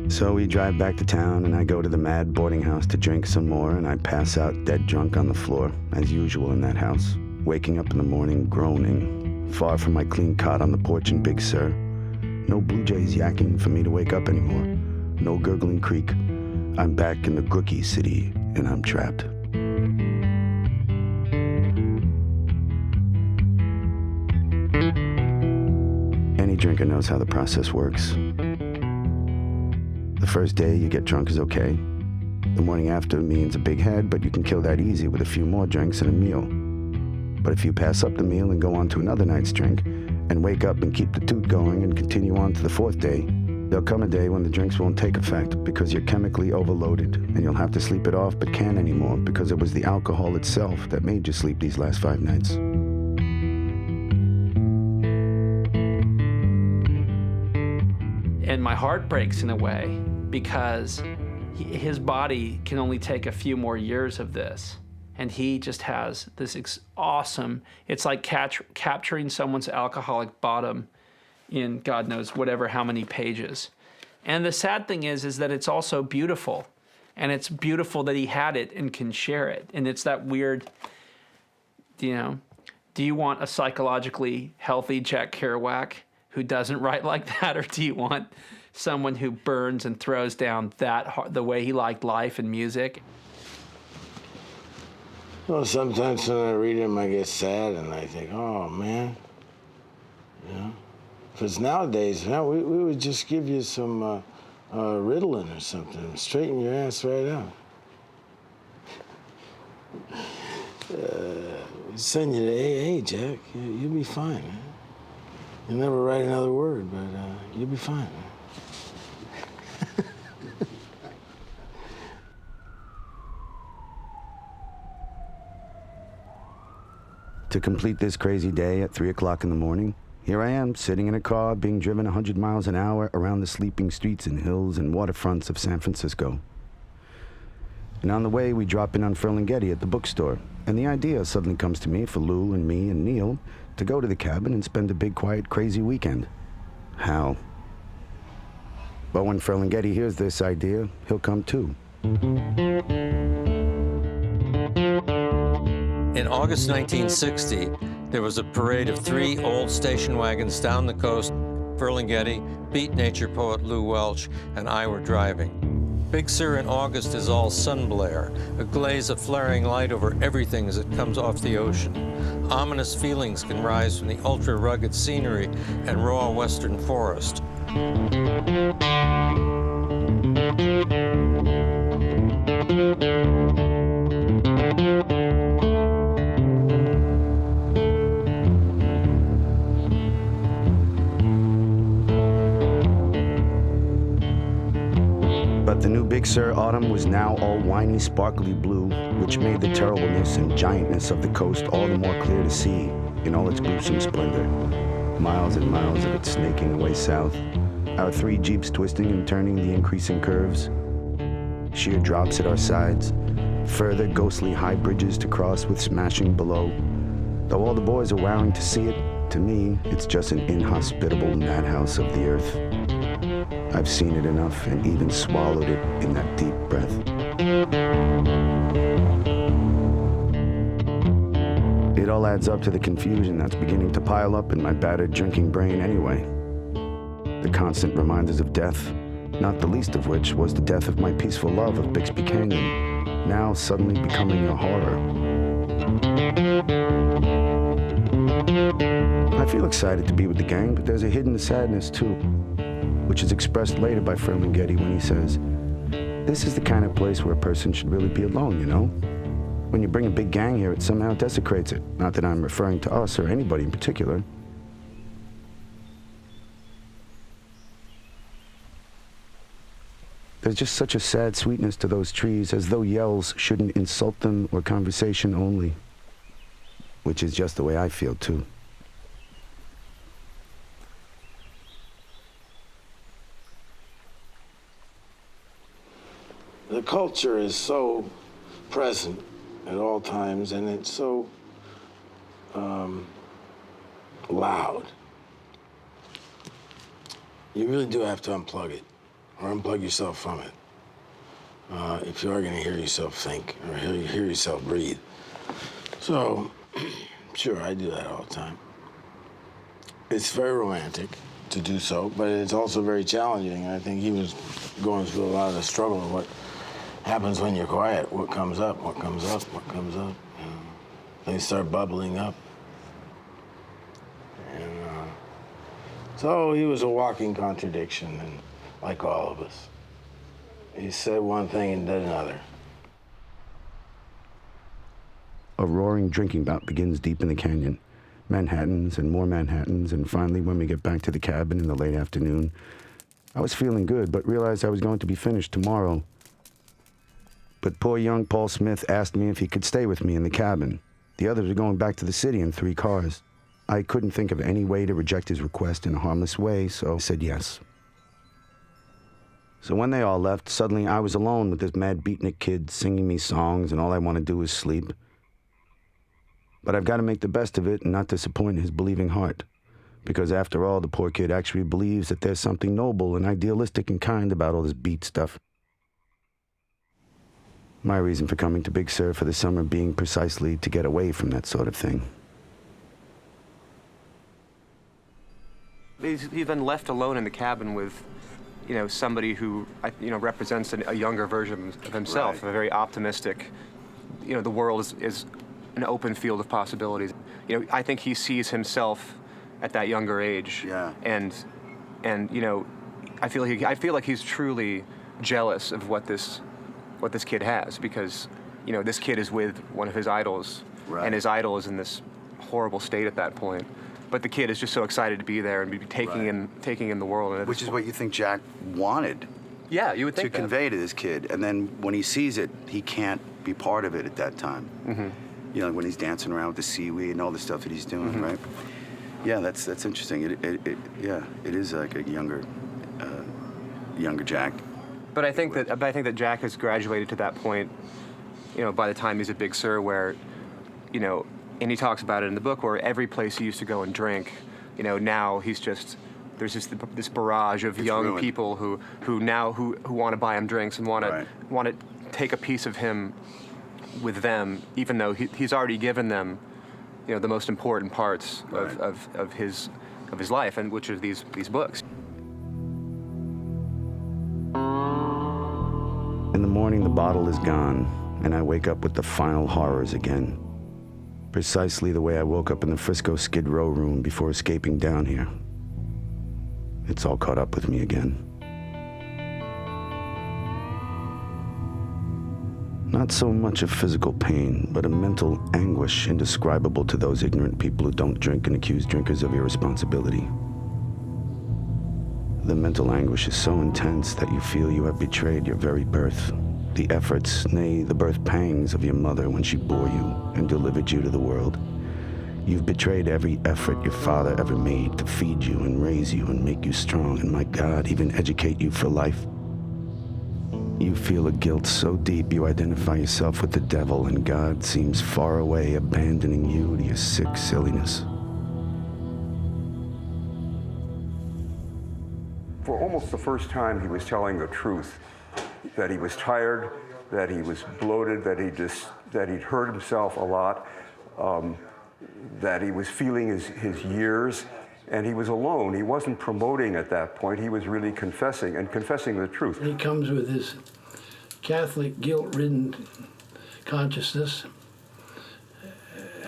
So we drive back to town, and I go to the Mad boarding house to drink some more, and I pass out dead drunk on the floor, as usual in that house, waking up in the morning groaning, far from my clean cot on the porch in Big Sur. No blue jays yakking for me to wake up anymore. No gurgling creek. I'm back in the Gookie city, and I'm trapped. Any drinker knows how the process works. The first day you get drunk is okay. The morning after means a big head, but you can kill that easy with a few more drinks and a meal. But if you pass up the meal and go on to another night's drink, and wake up and keep the toot going and continue on to the fourth day, there'll come a day when the drinks won't take effect because you're chemically overloaded, and you'll have to sleep it off but can't anymore because it was the alcohol itself that made you sleep these last 5 nights. And my heart breaks in a way because his body can only take a few more years of this. And he just has this awesome, it's like capturing someone's alcoholic bottom in God knows whatever how many pages. And the sad thing is that it's also beautiful. And it's beautiful that he had it and can share it. And it's that weird, you know, do you want a psychologically healthy Jack Kerouac who doesn't write like that? Or do you want someone who burns and throws down that hard, the way he liked life and music? Well, sometimes when I read him, I get sad and I think, oh, man. You know? Because nowadays, we would just give you some Ritalin or something, straighten your ass right out. Send you to AA, Jack. You'll be fine. Man. You'll never write another word, but you'll be fine. Man. To complete this crazy day at 3 o'clock in the morning, here I am, sitting in a car, being driven 100 miles an hour around the sleeping streets and hills and waterfronts of San Francisco. And on the way, we drop in on Ferlinghetti at the bookstore, and the idea suddenly comes to me for Lou and me and Neil to go to the cabin and spend a big, quiet, crazy weekend. How? But when Ferlinghetti hears this idea, he'll come too. In August 1960, there was a parade of 3 old station wagons down the coast. Ferlinghetti, beat nature poet Lou Welch, and I were driving. Big Sur in August is all sunblare, a glaze of flaring light over everything as it comes off the ocean. Ominous feelings can rise from the ultra-rugged scenery and raw western forest. But the new Big Sur autumn was now all winey, sparkly blue, which made the terribleness and giantness of the coast all the more clear to see in all its gruesome splendor. miles and miles of it snaking away south. Our 3 Jeeps twisting and turning the increasing curves. Sheer drops at our sides. Further ghostly high bridges to cross with smashing below. Though all the boys are wowing to see it, to me, it's just an inhospitable madhouse of the earth. I've seen it enough and even swallowed it in that deep breath. It all adds up to the confusion that's beginning to pile up in my battered drinking brain anyway. The constant reminders of death, not the least of which was the death of my peaceful love of Bixby Canyon, now suddenly becoming a horror. I feel excited to be with the gang, but there's a hidden sadness too, which is expressed later by Ferlinghetti when he says, "This is the kind of place where a person should really be alone, you know? When you bring a big gang here, it somehow desecrates it. Not that I'm referring to us or anybody in particular." There's just such a sad sweetness to those trees, as though yells shouldn't insult them or conversation only. Which is just the way I feel, too. The culture is so present at all times, and it's so loud. You really do have to unplug it, or unplug yourself from it, if you are going to hear yourself think, or hear yourself breathe. So, sure, I do that all the time. It's very romantic to do so, but it's also very challenging. I think he was going through a lot of the struggle of what happens when you're quiet. What comes up, what comes up, what comes up. You know, they start bubbling up. And so he was a walking contradiction, and like all of us. He said one thing and did another. A roaring drinking bout begins deep in the canyon. Manhattans and more Manhattans, and finally when we get back to the cabin in the late afternoon, I was feeling good, but realized I was going to be finished tomorrow. But poor young Paul Smith asked me if he could stay with me in the cabin. The others were going back to the city in 3 cars. I couldn't think of any way to reject his request in a harmless way, so I said yes. So when they all left, suddenly I was alone with this mad beatnik kid singing me songs, and all I want to do is sleep. But I've got to make the best of it and not disappoint his believing heart. Because after all, the poor kid actually believes that there's something noble and idealistic and kind about all this beat stuff. My reason for coming to Big Sur for the summer being precisely to get away from that sort of thing. He's been left alone in the cabin with, you know, somebody who, you know, represents a younger version of himself, a very optimistic, you know, the world is an open field of possibilities. You know, I think he sees himself at that younger age. Yeah. And you know, I feel like he's truly jealous of what this kid has, because, you know, this kid is with one of his idols, and his idol is in this horrible state at that point. But the kid is just so excited to be there and be taking in the world. And Which is what you think Jack wanted. Yeah, you would think to convey to this kid, and then when he sees it, he can't be part of it at that time. Mm-hmm. You know, when he's dancing around with the seaweed and all the stuff that he's doing, right? Yeah, that's interesting. It is like a younger Jack. But I think that Jack has graduated to that point, you know, by the time he's at Big Sur, where, you know, and he talks about it in the book, where every place he used to go and drink, you know, now he's just, there's just this barrage of young ruined. People who want to buy him drinks and want to take a piece of him with them, even though he's already given them, you know, the most important parts of his life, and which are these books. In the morning, the bottle is gone, and I wake up with the final horrors again. Precisely the way I woke up in the Frisco Skid Row room before escaping down here. It's all caught up with me again. Not so much a physical pain, but a mental anguish indescribable to those ignorant people who don't drink and accuse drinkers of irresponsibility. The mental anguish is so intense that you feel you have betrayed your very birth, the efforts, nay, the birth pangs of your mother when she bore you and delivered you to the world. You've betrayed every effort your father ever made to feed you and raise you and make you strong, and my God, even educate you for life. You feel a guilt so deep you identify yourself with the devil, and God seems far away, abandoning you to your sick silliness. For almost the first time, he was telling the truth, that he was tired, that he was bloated, that he'd hurt himself a lot, that he was feeling his years, and he was alone. He wasn't promoting at that point. He was really confessing, and confessing the truth. He comes with his Catholic guilt-ridden consciousness,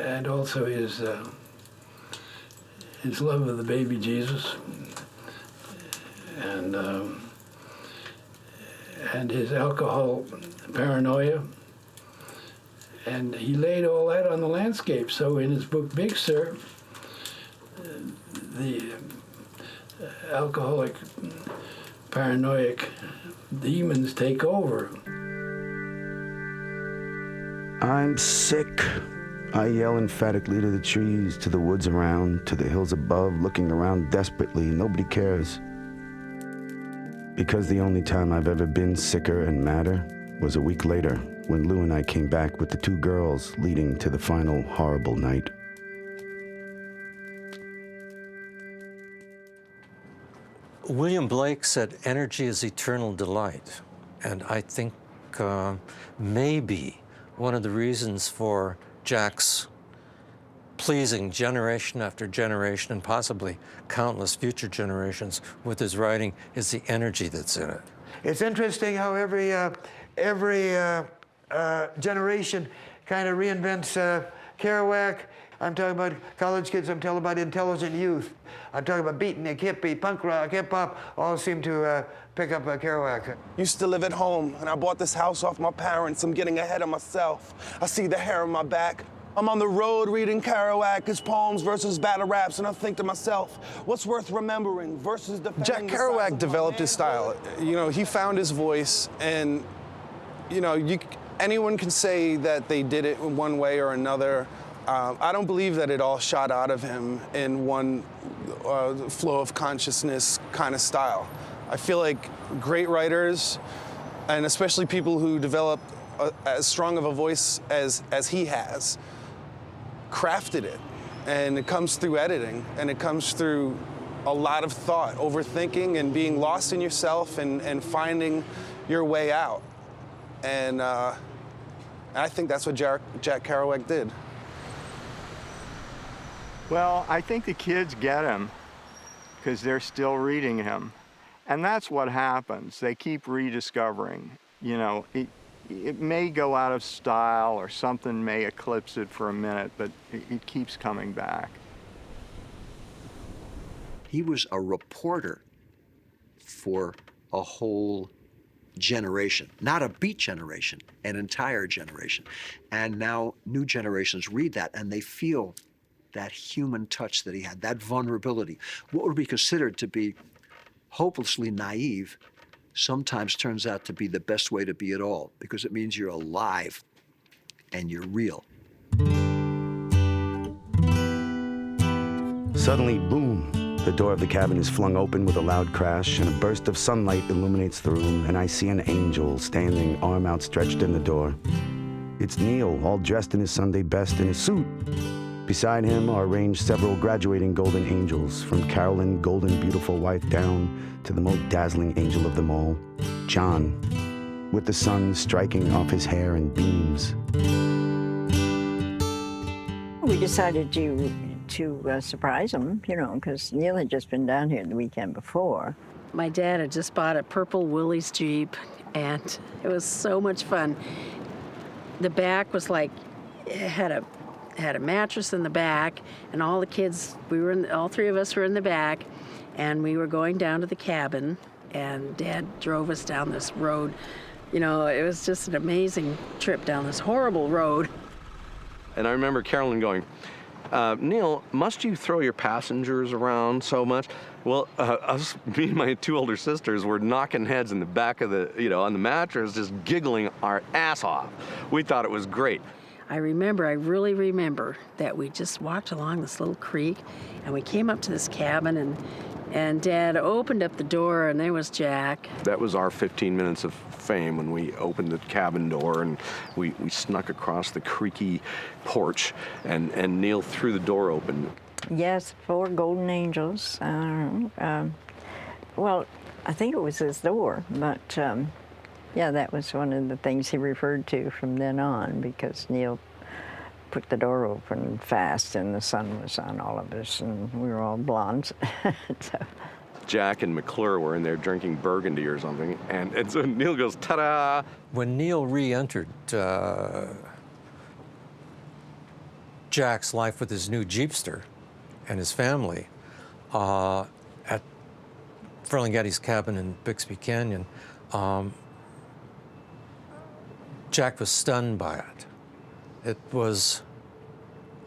and also his love of the baby Jesus, and his alcohol paranoia. And he laid all that on the landscape. So in his book, Big Sur, the alcoholic, paranoiac demons take over. I'm sick. I yell emphatically to the trees, to the woods around, to the hills above, looking around desperately. Nobody cares. Because the only time I've ever been sicker and madder was a week later, when Lou and I came back with the two girls leading to the final horrible night. William Blake said, energy is eternal delight. And I think maybe one of the reasons for Jack's pleasing generation after generation, and possibly countless future generations with his writing, is the energy that's in it. It's interesting how every generation kind of reinvents Kerouac. I'm talking about college kids, I'm talking about intelligent youth. I'm talking about beatnik, hippie, punk rock, hip hop, all seem to pick up Kerouac. Used to live at home, and I bought this house off my parents. I'm getting ahead of myself. I see the hair on my back. I'm on the road reading Kerouac, his poems versus battle raps, and I think to myself, what's worth remembering versus defending? Jack Kerouac developed his style. You know, he found his voice, and you know, anyone can say that they did it in one way or another. I don't believe that it all shot out of him in one flow of consciousness kind of style. I feel like great writers, and especially people who develop as strong of a voice as he has, crafted it. And it comes through editing, and it comes through a lot of thought, overthinking, and being lost in yourself and finding your way out. And I think that's what Jack Kerouac did. Well, I think the kids get him because they're still reading him. And that's what happens. They keep rediscovering. You know, it may go out of style or something may eclipse it for a minute, but it keeps coming back. He was a reporter for a whole generation, not a beat generation, an entire generation. And now new generations read that and they feel that human touch that he had, that vulnerability. What would be considered to be hopelessly naive sometimes turns out to be the best way to be at all, because it means you're alive and you're real. Suddenly, boom, the door of the cabin is flung open with a loud crash, and a burst of sunlight illuminates the room, and I see an angel standing, arm outstretched in the door. It's Neil, all dressed in his Sunday best in his suit. Beside him are arranged several graduating golden angels, from Carolyn, golden beautiful wife, down to the most dazzling angel of them all, John, with the sun striking off his hair in beams. We decided to surprise him, you know, because Neil had just been down here the weekend before. My dad had just bought a purple Willys Jeep, and it was so much fun. The back was like, it had a mattress in the back, and all the kids, all three of us were in the back, and we were going down to the cabin, and Dad drove us down this road. You know, it was just an amazing trip down this horrible road. And I remember Carolyn going, Neil, must you throw your passengers around so much? Well, me and my two older sisters were knocking heads in the back of on the mattress, just giggling our ass off. We thought it was great. I really remember that we just walked along this little creek, and we came up to this cabin, and Dad opened up the door, and there was Jack. That was our 15 minutes of fame when we opened the cabin door and we snuck across the creaky porch, and Neil threw the door open. Yes, 4 golden angels. Well, I think it was his door, but yeah, that was one of the things he referred to from then on, because Neil put the door open fast and the sun was on all of us and we were all blondes. So. Jack and McClure were in there drinking Burgundy or something, and so Neil goes, ta-da! When Neil re-entered Jack's life with his new Jeepster and his family at Ferlinghetti's cabin in Bixby Canyon, Jack was stunned by it. I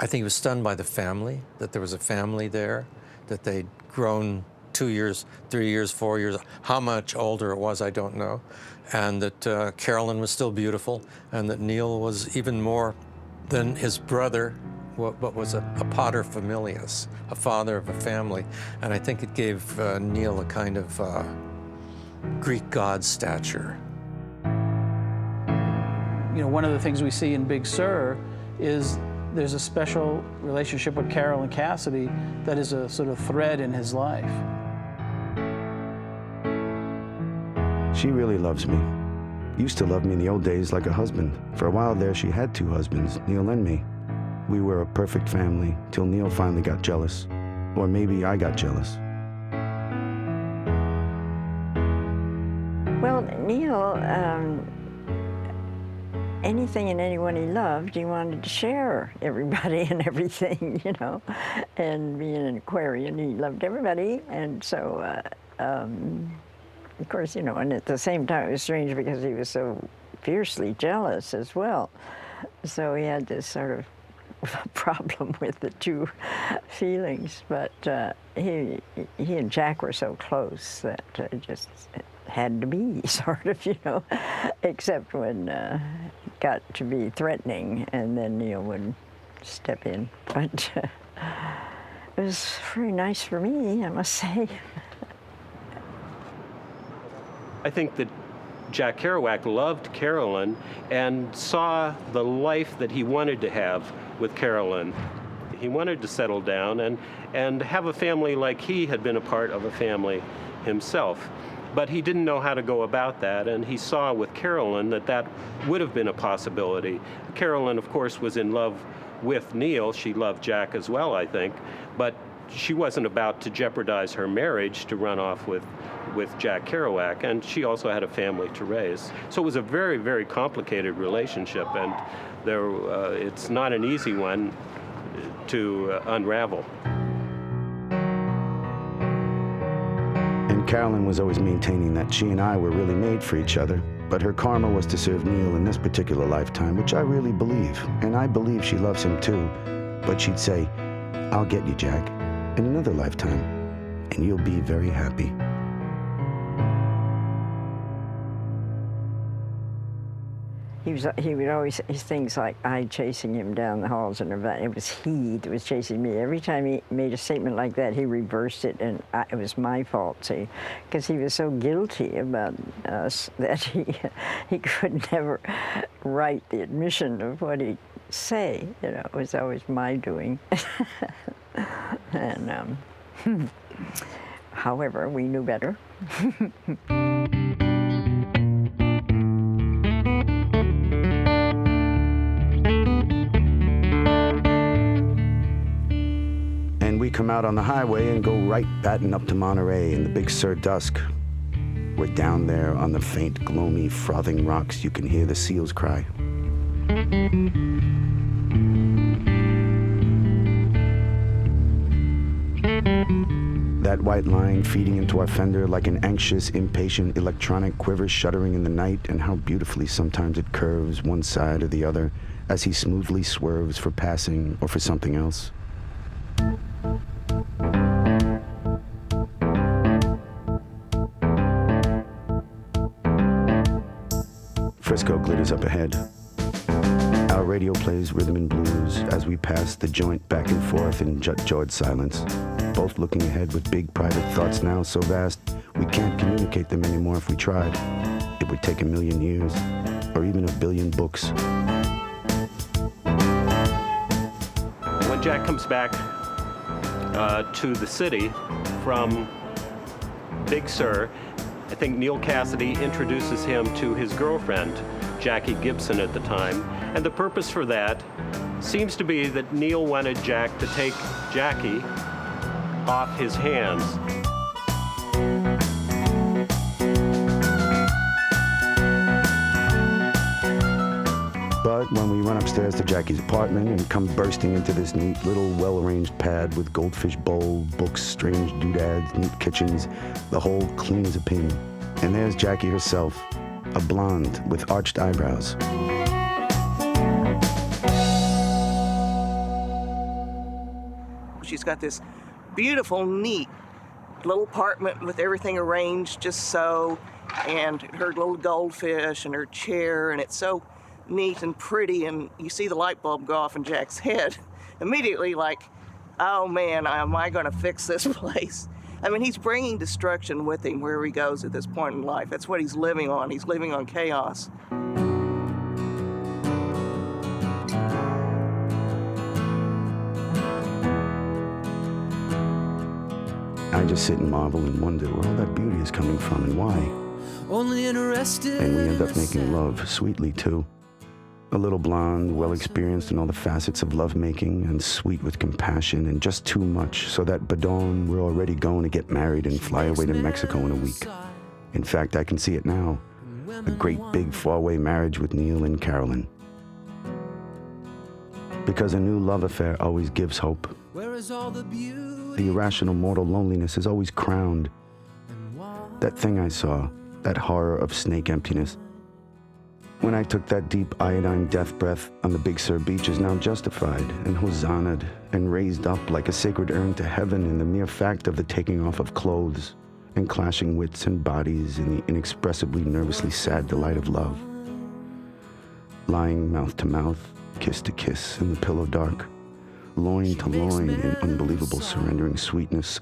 think he was stunned by the family, that there was a family there, that they'd grown 2 years, 3 years, 4 years, how much older it was, I don't know, and that Carolyn was still beautiful, and that Neil was even more than his brother, what was a pater familias, a father of a family, and I think it gave Neil a kind of Greek god stature. You know, one of the things we see in Big Sur is there's a special relationship with Carolyn Cassidy that is a sort of thread in his life. She really loves me. Used to love me in the old days like a husband. For a while there, she had 2 husbands, Neil and me. We were a perfect family till Neil finally got jealous. Or maybe I got jealous. Well, Neil, anything and anyone he loved, he wanted to share everybody and everything, you know. And being an Aquarian, he loved everybody. And so, of course, you know, and at the same time, it was strange because he was so fiercely jealous as well. So he had this sort of problem with the 2 feelings. But he and Jack were so close that it just had to be, sort of, you know, except when it got to be threatening, and then Neil would step in. But it was very nice for me, I must say. I think that Jack Kerouac loved Carolyn and saw the life that he wanted to have with Carolyn. He wanted to settle down and have a family like he had been a part of a family himself. But he didn't know how to go about that, and he saw with Carolyn that would have been a possibility. Carolyn, of course, was in love with Neil. She loved Jack as well, I think, but she wasn't about to jeopardize her marriage to run off with Jack Kerouac, and she also had a family to raise. So it was a very, very complicated relationship, and it's not an easy one to unravel. And Carolyn was always maintaining that she and I were really made for each other, but her karma was to serve Neil in this particular lifetime, which I really believe, and I believe she loves him too. But she'd say, "I'll get you, Jack, in another lifetime, and you'll be very happy." He would always, his things like I chasing him down the halls, and it was he that was chasing me. Every time he made a statement like that, he reversed it, and it was my fault, see, because he was so guilty about us that he could never write the admission of what he'd say. You know, it was always my doing. And however, we knew better. And we come out on the highway and go right batting up to Monterey in the Big Sur dusk. We're down there on the faint, gloomy, frothing rocks. You can hear the seals cry. That white line feeding into our fender like an anxious, impatient electronic quiver shuddering in the night, and how beautifully sometimes it curves one side or the other as he smoothly swerves for passing or for something else. Frisco glitters up ahead. Our radio plays rhythm and blues as we pass the joint back and forth in jawed silence, both looking ahead with big private thoughts now so vast we can't communicate them anymore if we tried. It would take 1,000,000 years, or even 1,000,000,000 books. When Jack comes back to the city from Big Sur, I think Neal Cassady introduces him to his girlfriend, Jackie Gibson at the time, and the purpose for that seems to be that Neal wanted Jack to take Jackie off his hands. But when we run upstairs to Jackie's apartment and come bursting into this neat little well-arranged pad with goldfish bowl, books, strange doodads, neat kitchens, the whole clean as a pin. And there's Jackie herself, a blonde with arched eyebrows. She's got this beautiful, neat little apartment with everything arranged just so, and her little goldfish and her chair, and it's so neat and pretty, and you see the light bulb go off in Jack's head immediately, like, oh man, am I gonna fix this place? I mean, he's bringing destruction with him wherever he goes at this point in life. That's what he's living on. He's living on chaos. I just sit and marvel and wonder where all that beauty is coming from and why. Only interested. And we end up making love sweetly too. A little blonde, well-experienced in all the facets of lovemaking, and sweet with compassion, and just too much, so that Badon, we're already going to get married and fly away to Mexico in a week. In fact, I can see it now. A great big four-way marriage with Neal and Carolyn. Because a new love affair always gives hope. Where is all the beauty? The irrational mortal loneliness is always crowned. That thing I saw, that horror of snake emptiness, when I took that deep iodine death breath on the Big Sur beach, is now justified and hosannah'd and raised up like a sacred urn to heaven in the mere fact of the taking off of clothes and clashing wits and bodies in the inexpressibly nervously sad delight of love. Lying mouth to mouth, kiss to kiss in the pillow dark, loin to loin in unbelievable surrendering sweetness,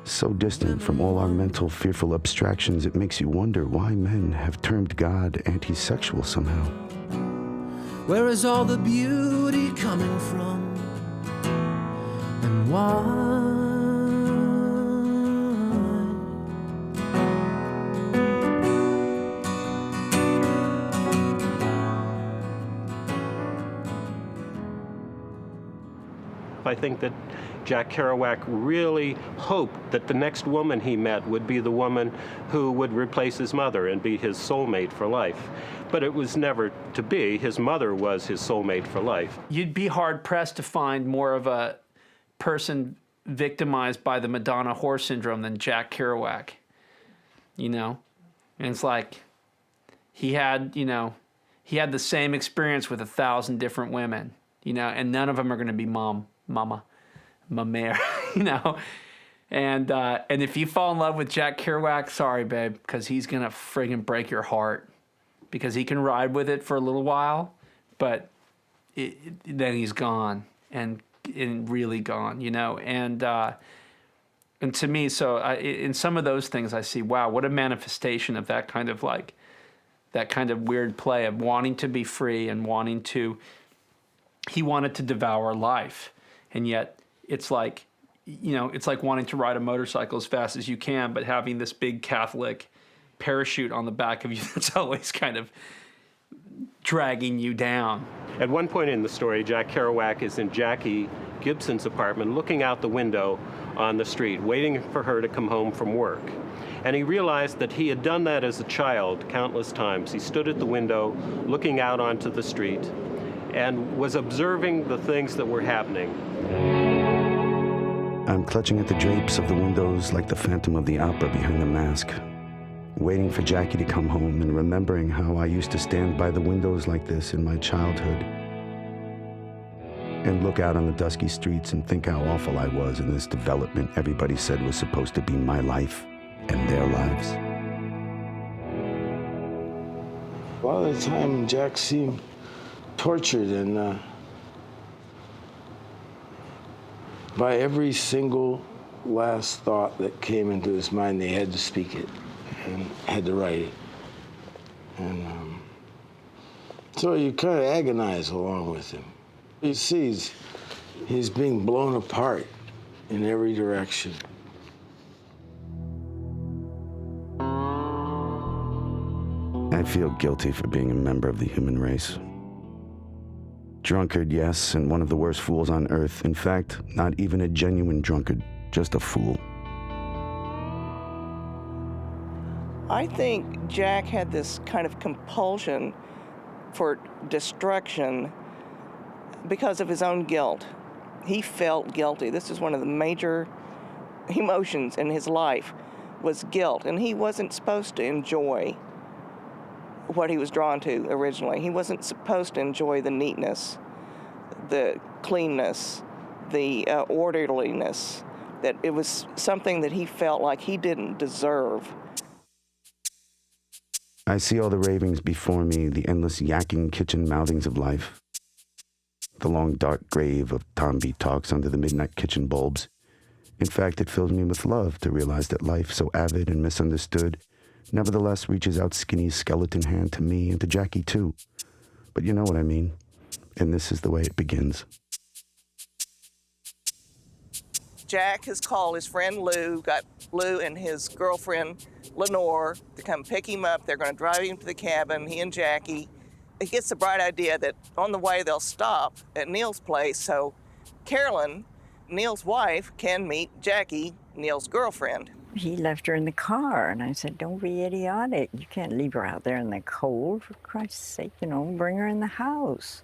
so distant from all our mental, fearful abstractions, it makes you wonder why men have termed God anti-sexual somehow. Where is all the beauty coming from? And why? I think that Jack Kerouac really hoped that the next woman he met would be the woman who would replace his mother and be his soulmate for life. But it was never to be. His mother was his soulmate for life. You'd be hard-pressed to find more of a person victimized by the Madonna whore syndrome than Jack Kerouac, you know? And it's like, he had the same experience with 1,000 different women, you know, and none of them are going to be mama, mare, you know? And if you fall in love with Jack Kerouac, sorry, babe, because he's going to friggin' break your heart. Because he can ride with it for a little while, but then he's gone and really gone, you know? And to me, so in some of those things I see, wow, what a manifestation of that kind of weird play of wanting to be free and he wanted to devour life. And yet it's like, you know, it's like wanting to ride a motorcycle as fast as you can, but having this big Catholic parachute on the back of you that's always kind of dragging you down. At one point in the story, Jack Kerouac is in Jackie Gibson's apartment looking out the window on the street, waiting for her to come home from work. And he realized that he had done that as a child countless times. He stood at the window looking out onto the street and was observing the things that were happening. I'm clutching at the drapes of the windows like the Phantom of the Opera behind the mask, waiting for Jackie to come home and remembering how I used to stand by the windows like this in my childhood and look out on the dusky streets and think how awful I was in this development everybody said was supposed to be my life and their lives. A lot of the time, Jack seemed tortured, and by every single last thought that came into his mind, they had to speak it and had to write it. And so you kind of agonize along with him. He sees he's being blown apart in every direction. I feel guilty for being a member of the human race. Drunkard, yes, and one of the worst fools on earth. In fact, not even a genuine drunkard, just a fool. I think Jack had this kind of compulsion for destruction because of his own guilt. He felt guilty. This is one of the major emotions in his life, was guilt, and he wasn't supposed to enjoy what he was drawn to originally. He wasn't supposed to enjoy the neatness, the cleanness, the orderliness, that it was something that he felt like he didn't deserve. I see all the ravings before me, the endless yakking kitchen mouthings of life. The long dark grave of Tom B. talks under the midnight kitchen bulbs. In fact, it fills me with love to realize that life, so avid and misunderstood, nevertheless reaches out Skinny's skeleton hand to me and to Jackie too. But you know what I mean, and this is the way it begins. Jack has called his friend Lou, got Lou and his girlfriend Lenore to come pick him up. They're going to drive him to the cabin, he and Jackie. He gets the bright idea that on the way they'll stop at Neil's place so Carolyn, Neil's wife, can meet Jackie, Neil's girlfriend. He left her in the car, and I said, don't be idiotic. You can't leave her out there in the cold. For Christ's sake, bring her in the house.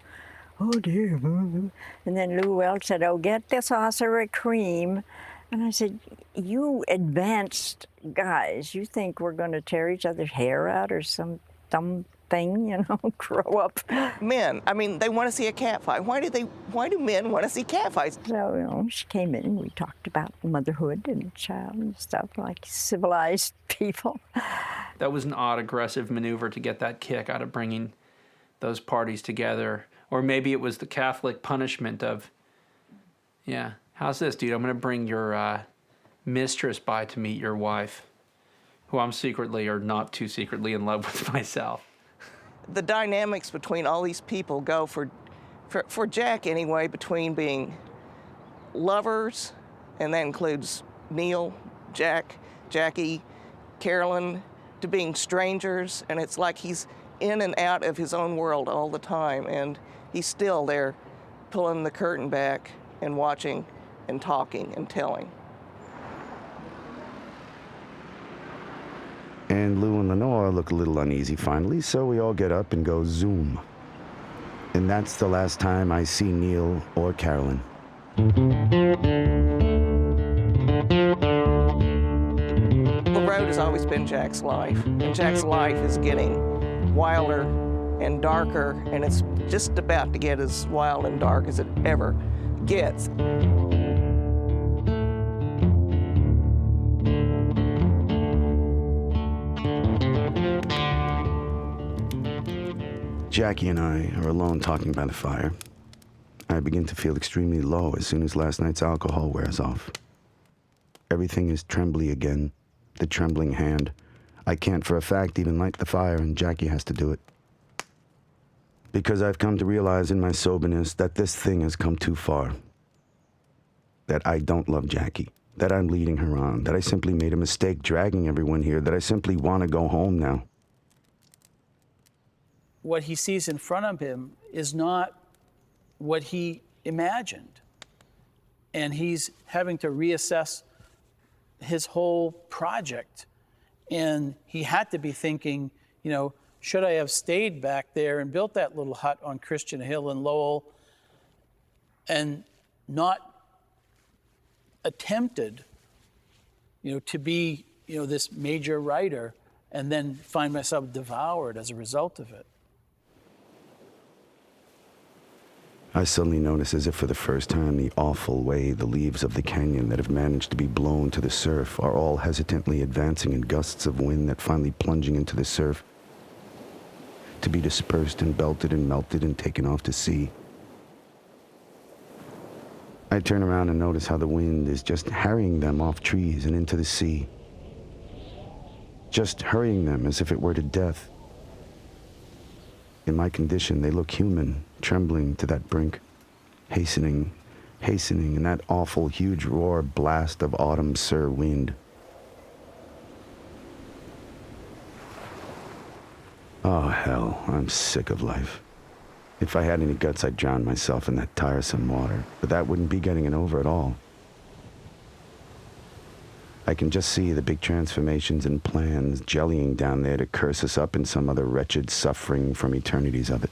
Oh, dear. And then Lou Welch said, oh, get the saucer of cream. And I said, you advanced guys, you think we're going to tear each other's hair out or some dumb thing, grow up. Men, they want to see a cat fight. Why do men want to see cat fights? So, she came in and we talked about motherhood and child and stuff like civilized people. That was an odd, aggressive maneuver to get that kick out of bringing those parties together. Or maybe it was the Catholic punishment of, yeah, how's this, dude? I'm going to bring your mistress by to meet your wife, who I'm secretly or not too secretly in love with myself. The dynamics between all these people go for Jack anyway, between being lovers, and that includes Neil, Jack, Jackie, Carolyn, to being strangers, and it's like he's in and out of his own world all the time, and he's still there pulling the curtain back and watching and talking and telling. And Lou and Lenore look a little uneasy finally, so we all get up and go zoom. And that's the last time I see Neil or Carolyn. The road has always been Jack's life, and Jack's life is getting wilder and darker, and it's just about to get as wild and dark as it ever gets. Jackie and I are alone talking by the fire. I begin to feel extremely low as soon as last night's alcohol wears off. Everything is trembly again, the trembling hand. I can't for a fact even light the fire, and Jackie has to do it. Because I've come to realize in my soberness that this thing has come too far. That I don't love Jackie, that I'm leading her on, that I simply made a mistake dragging everyone here, that I simply want to go home now. What he sees in front of him is not what he imagined. And he's having to reassess his whole project. And he had to be thinking, should I have stayed back there and built that little hut on Christian Hill in Lowell and not attempted, to be, this major writer and then find myself devoured as a result of it. I suddenly notice, as if for the first time, the awful way the leaves of the canyon that have managed to be blown to the surf are all hesitantly advancing in gusts of wind that finally plunging into the surf to be dispersed and belted and melted and taken off to sea. I turn around and notice how the wind is just harrying them off trees and into the sea. Just hurrying them as if it were to death. In my condition, they look human, trembling to that brink, hastening in that awful, huge roar blast of autumn sur wind. Oh, hell, I'm sick of life. If I had any guts, I'd drown myself in that tiresome water, but that wouldn't be getting it over at all. I can just see the big transformations and plans jellying down there to curse us up in some other wretched suffering from eternities of it.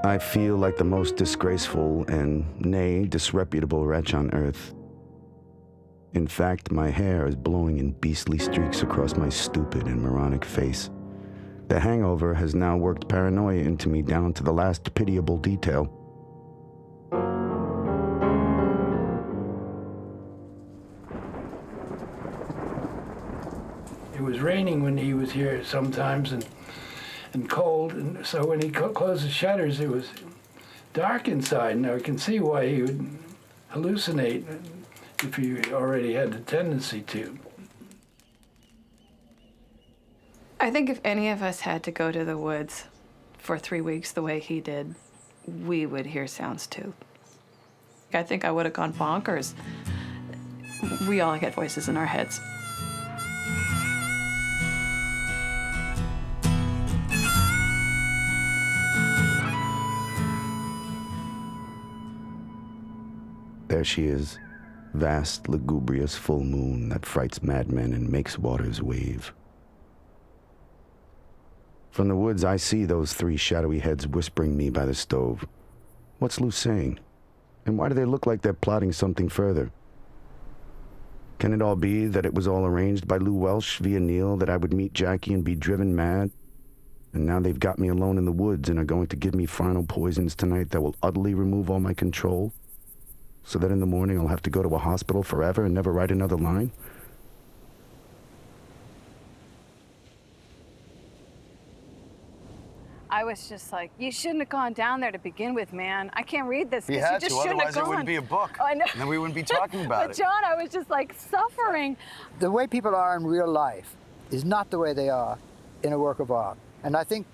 I feel like the most disgraceful and, nay, disreputable wretch on earth. In fact, my hair is blowing in beastly streaks across my stupid and moronic face. The hangover has now worked paranoia into me down to the last pitiable detail. It was raining when he was here sometimes and cold, and so when he closed the shutters, it was dark inside. Now I can see why he would hallucinate if he already had the tendency to. I think if any of us had to go to the woods for 3 weeks the way he did, we would hear sounds too. I think I would have gone bonkers. We all get voices in our heads. There she is, vast, lugubrious full moon that frights madmen and makes waters wave. From the woods, I see those 3 shadowy heads whispering me by the stove. What's Lou saying? And why do they look like they're plotting something further? Can it all be that it was all arranged by Lou Welsh via Neil that I would meet Jackie and be driven mad? And now they've got me alone in the woods and are going to give me final poisons tonight that will utterly remove all my control? So that in the morning I'll have to go to a hospital forever and never write another line? I was just like, you shouldn't have gone down there to begin with, man. I can't read this. He You had just to, shouldn't have otherwise it gone. wouldn't be a book. Oh, I know. And then we wouldn't be talking about But it. John, I was just like suffering. The way people are in real life is not the way they are in a work of art. And I think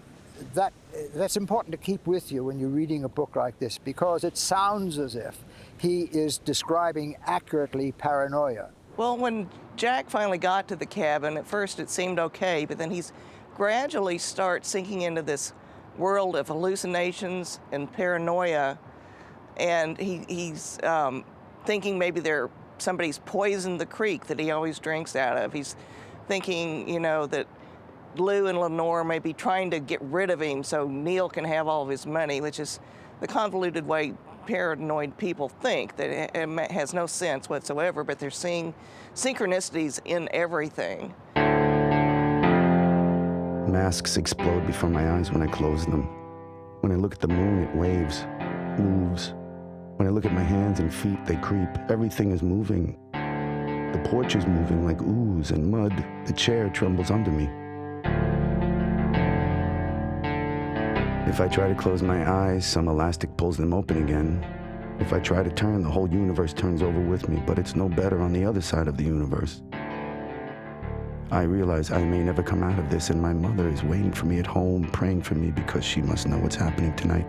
that's important to keep with you when you're reading a book like this, because it sounds as if he is describing accurately paranoia. Well, when Jack finally got to the cabin, at first it seemed okay, but then he's gradually starts sinking into this world of hallucinations and paranoia, and he's thinking maybe somebody's poisoned the creek that he always drinks out of. He's thinking, you know, that Lou and Lenore may be trying to get rid of him so Neil can have all of his money, which is the convoluted way paranoid people think, that it has no sense whatsoever, but they're seeing synchronicities in everything. Masks explode before my eyes when I close them. When I look at the moon, it waves, moves. When I look at my hands and feet, they creep. Everything is moving. The porch is moving like ooze and mud. The chair trembles under me. If I try to close my eyes, some elastic pulls them open again. If I try to turn, the whole universe turns over with me, but it's no better on the other side of the universe. I realize I may never come out of this, and my mother is waiting for me at home, praying for me because she must know what's happening tonight.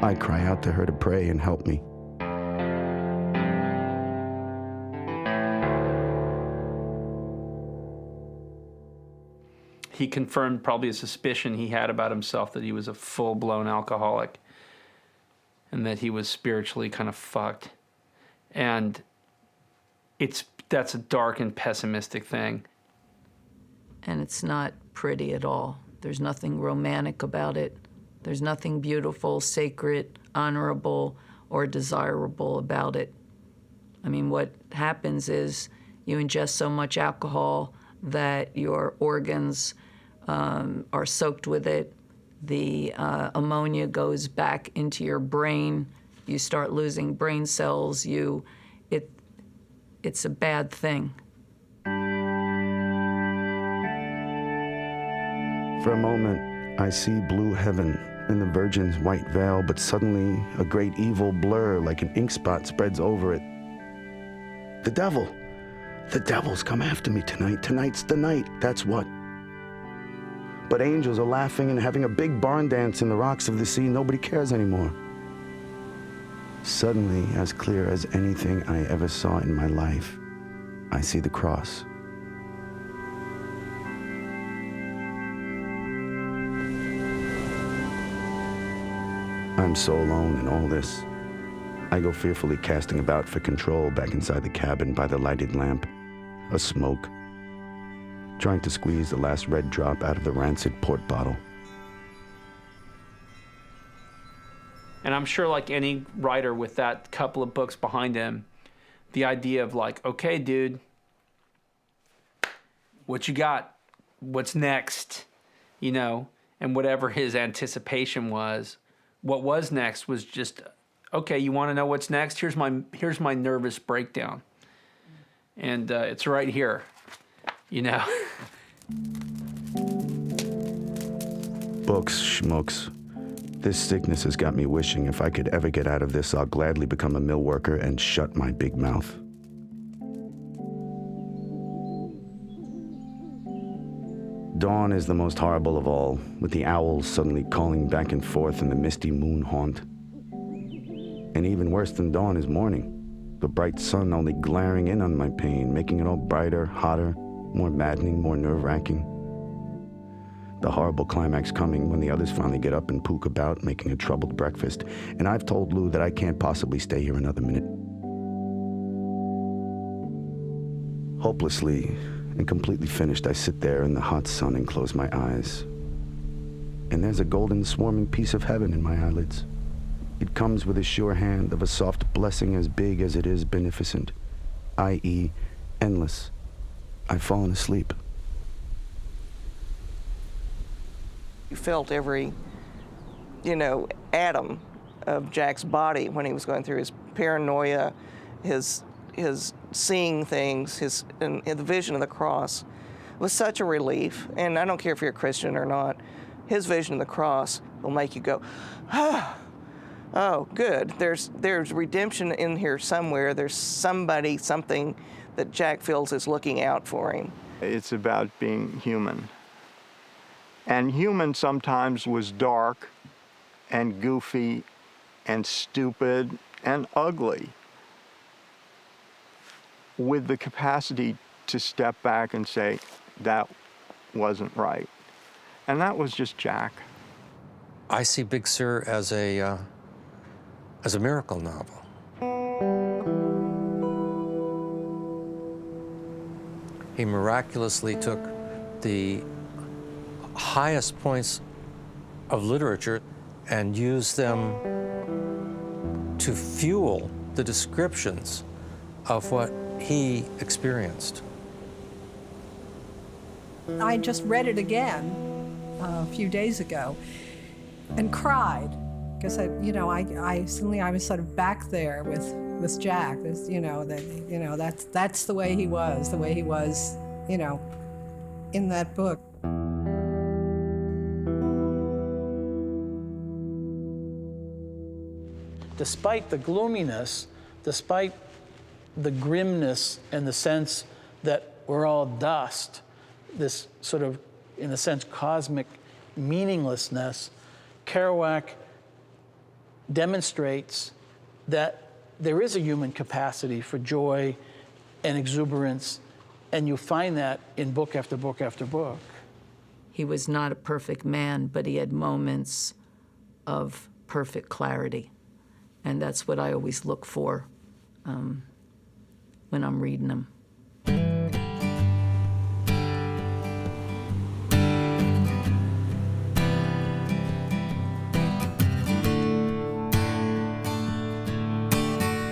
I cry out to her to pray and help me. He confirmed probably a suspicion he had about himself that he was a full-blown alcoholic and that he was spiritually kind of fucked. And that's a dark and pessimistic thing. And it's not pretty at all. There's nothing romantic about it. There's nothing beautiful, sacred, honorable, or desirable about it. I mean, what happens is you ingest so much alcohol that your organs are soaked with it. The ammonia goes back into your brain. You start losing brain cells. it's a bad thing. For a moment, I see blue heaven in the Virgin's white veil, but suddenly a great evil blur like an ink spot spreads over it. The devil! The devil's come after me tonight. Tonight's the night, that's what. But angels are laughing and having a big barn dance in the rocks of the sea. Nobody cares anymore. Suddenly, as clear as anything I ever saw in my life, I see the cross. I'm so alone in all this. I go fearfully casting about for control back inside the cabin by the lighted lamp, a smoke, trying to squeeze the last red drop out of the rancid port bottle. And I'm sure, like any writer with that couple of books behind him, the idea of like, okay, dude, what you got? What's next? You know, and whatever his anticipation was, what was next was just, okay, you want to know what's next? Here's my nervous breakdown. And it's right here, you know. Books, schmooks. This sickness has got me wishing if I could ever get out of this, I'll gladly become a mill worker and shut my big mouth. Dawn is the most horrible of all, with the owls suddenly calling back and forth in the misty moon haunt. And even worse than dawn is morning, the bright sun only glaring in on my pain, making it all brighter, hotter, more maddening, more nerve-wracking. The horrible climax coming when the others finally get up and pook about, making a troubled breakfast, and I've told Lou that I can't possibly stay here another minute. Hopelessly and completely finished, I sit there in the hot sun and close my eyes. And there's a golden swarming piece of heaven in my eyelids. It comes with a sure hand of a soft blessing as big as it is beneficent, i.e., endless. I've fallen asleep. You felt every, atom of Jack's body when he was going through his paranoia, his seeing things, and the vision of the cross was such a relief. And I don't care if you're a Christian or not, his vision of the cross will make you go, oh, good. There's redemption in here somewhere. There's somebody, something that Jack feels is looking out for him. It's about being human. And human sometimes was dark and goofy and stupid and ugly, with the capacity to step back and say, that wasn't right. And that was just Jack. I see Big Sur as a miracle novel. He miraculously took the highest points of literature and used them to fuel the descriptions of what he experienced. I just read it again a few days ago and cried because I suddenly I was sort of back there with Jack. That's the way he was in that book. Despite the gloominess, despite the grimness and the sense that we're all dust, this sort of, in a sense, cosmic meaninglessness, Kerouac demonstrates that there is a human capacity for joy and exuberance, and you find that in book after book after book. He was not a perfect man, but he had moments of perfect clarity. And that's what I always look for when I'm reading him.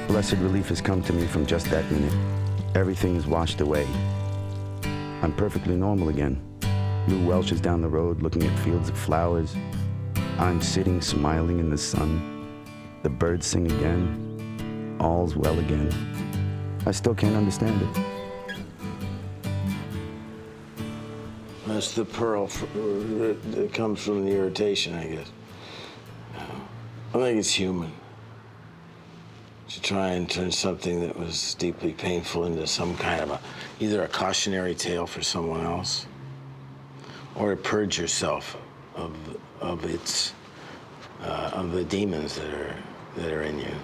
Blessed relief has come to me from just that minute. Everything is washed away. I'm perfectly normal again. Lou Welsh is down the road looking at fields of flowers. I'm sitting smiling in the sun. The birds sing again. All's well again. I still can't understand it. That's the pearl that comes from the irritation, I guess. I think it's human to try and turn something that was deeply painful into some kind of either a cautionary tale for someone else, or to purge yourself of the demons that are in you.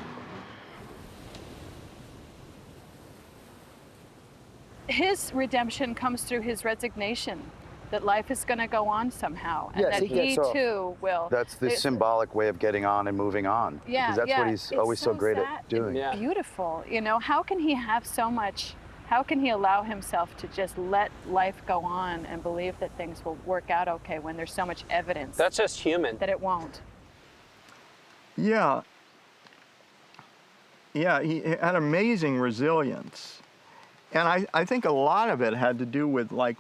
His redemption comes through his resignation, that life is going to go on somehow, and Yes, that he he gets off. too will. That's the symbolic way of getting on and moving on. Yeah, Because that's what he's it's always so great sad at doing. and beautiful. You know, how can he have so much? How can he allow himself to just let life go on and believe that things will work out okay when there's so much evidence? That's just human. That it won't. Yeah. Yeah, he had amazing resilience. And I think a lot of it had to do with, like,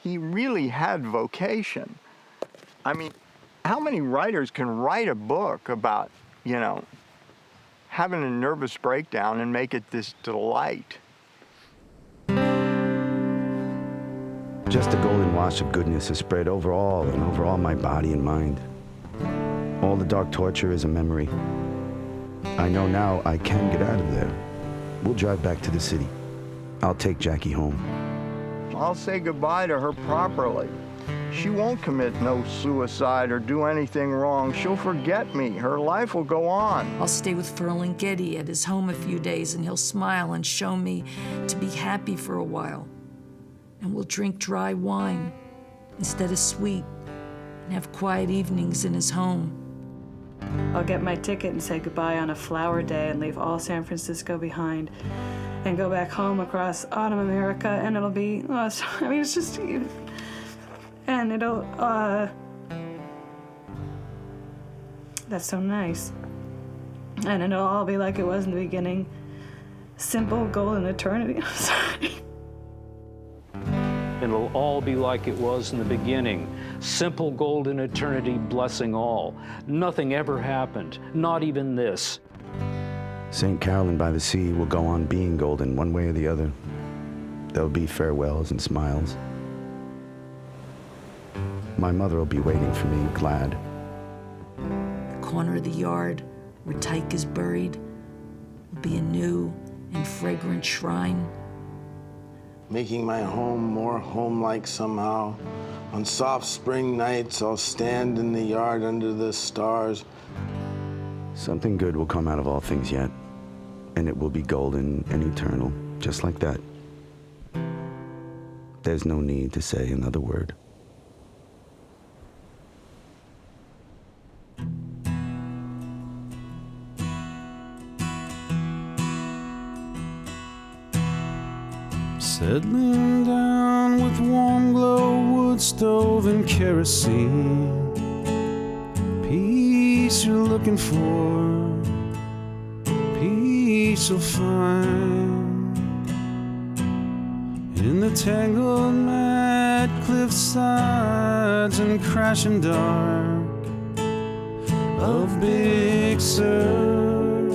he really had vocation. I mean, how many writers can write a book about, you know, having a nervous breakdown and make it this delight? Just a golden wash of goodness is spread over all my body and mind. All the dark torture is a memory. I know now I can get out of there. We'll drive back to the city. I'll take Jackie home. I'll say goodbye to her properly. She won't commit no suicide or do anything wrong. She'll forget me. Her life will go on. I'll stay with Ferlinghetti at his home a few days, and he'll smile and show me to be happy for a while. And we'll drink dry wine instead of sweet and have quiet evenings in his home. I'll get my ticket and say goodbye on a flower day and leave all San Francisco behind and go back home across autumn America, and it'll be, it's just, and it'll, that's so nice. And it'll all be like it was in the beginning. Simple golden eternity. I'm sorry. It'll all be like it was in the beginning. Simple golden eternity blessing all. Nothing ever happened, not even this. St. Carolyn by the Sea will go on being golden one way or the other. There'll be farewells and smiles. My mother will be waiting for me, glad. The corner of the yard where Tyke is buried will be a new and fragrant shrine. Making my home more home-like somehow. On soft spring nights, I'll stand in the yard under the stars. Something good will come out of all things yet, and it will be golden and eternal, just like that. There's no need to say another word. Settling down with warm glow wood stove and kerosene. Peace you're looking for, peace you'll find in the tangled mad cliff sides and crashing dark of Big Sur,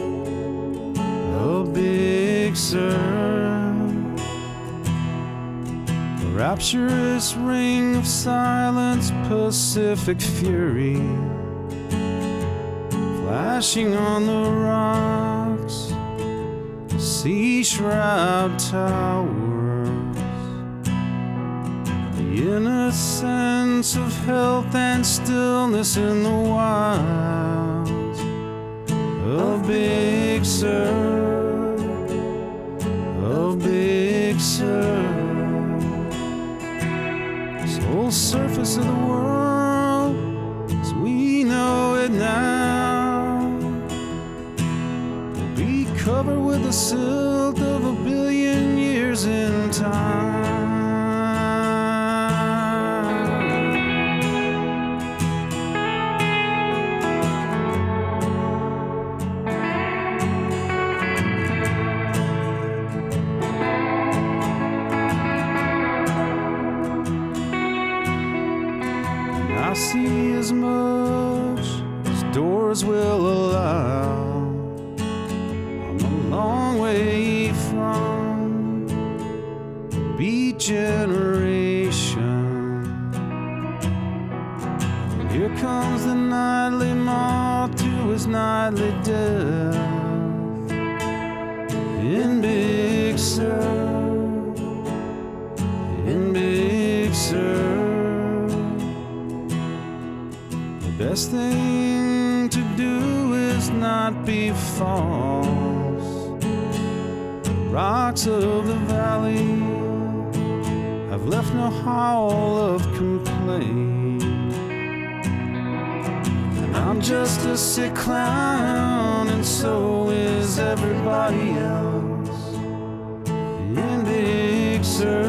of Big Sur. Rapturous ring of silence, Pacific fury, flashing on the rocks, sea shroud towers, the innocence of health and stillness in the wilds of Big Sur, of Big Sur. Whole surface of the world as we know it now will be covered with the silt of 1 billion years in time. I see as much as doors will allow. I'm a long way from generation. And here comes the nightly moth to his nightly death. In Big Sur, in Big Sur. The best thing to do is not be false. The rocks of the valley have left no howl of complaint. And I'm just a sick clown, and so is everybody else. In Big Sur,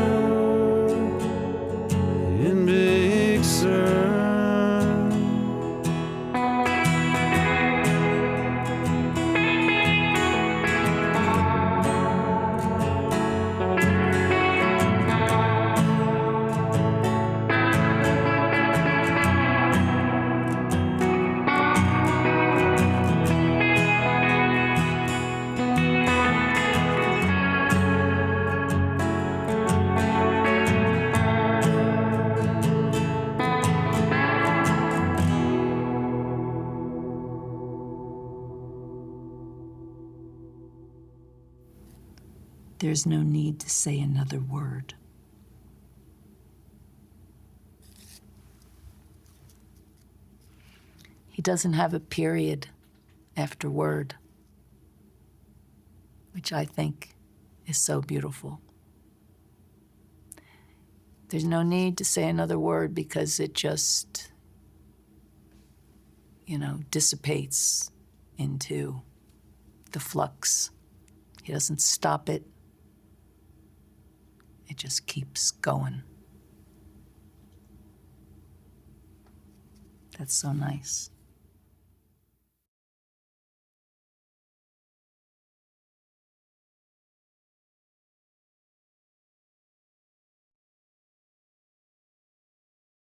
in Big Sur. There's no need to say another word. He doesn't have a period after word, which I think is so beautiful. There's no need to say another word because it just, dissipates into the flux. He doesn't stop it. It just keeps going. That's so nice.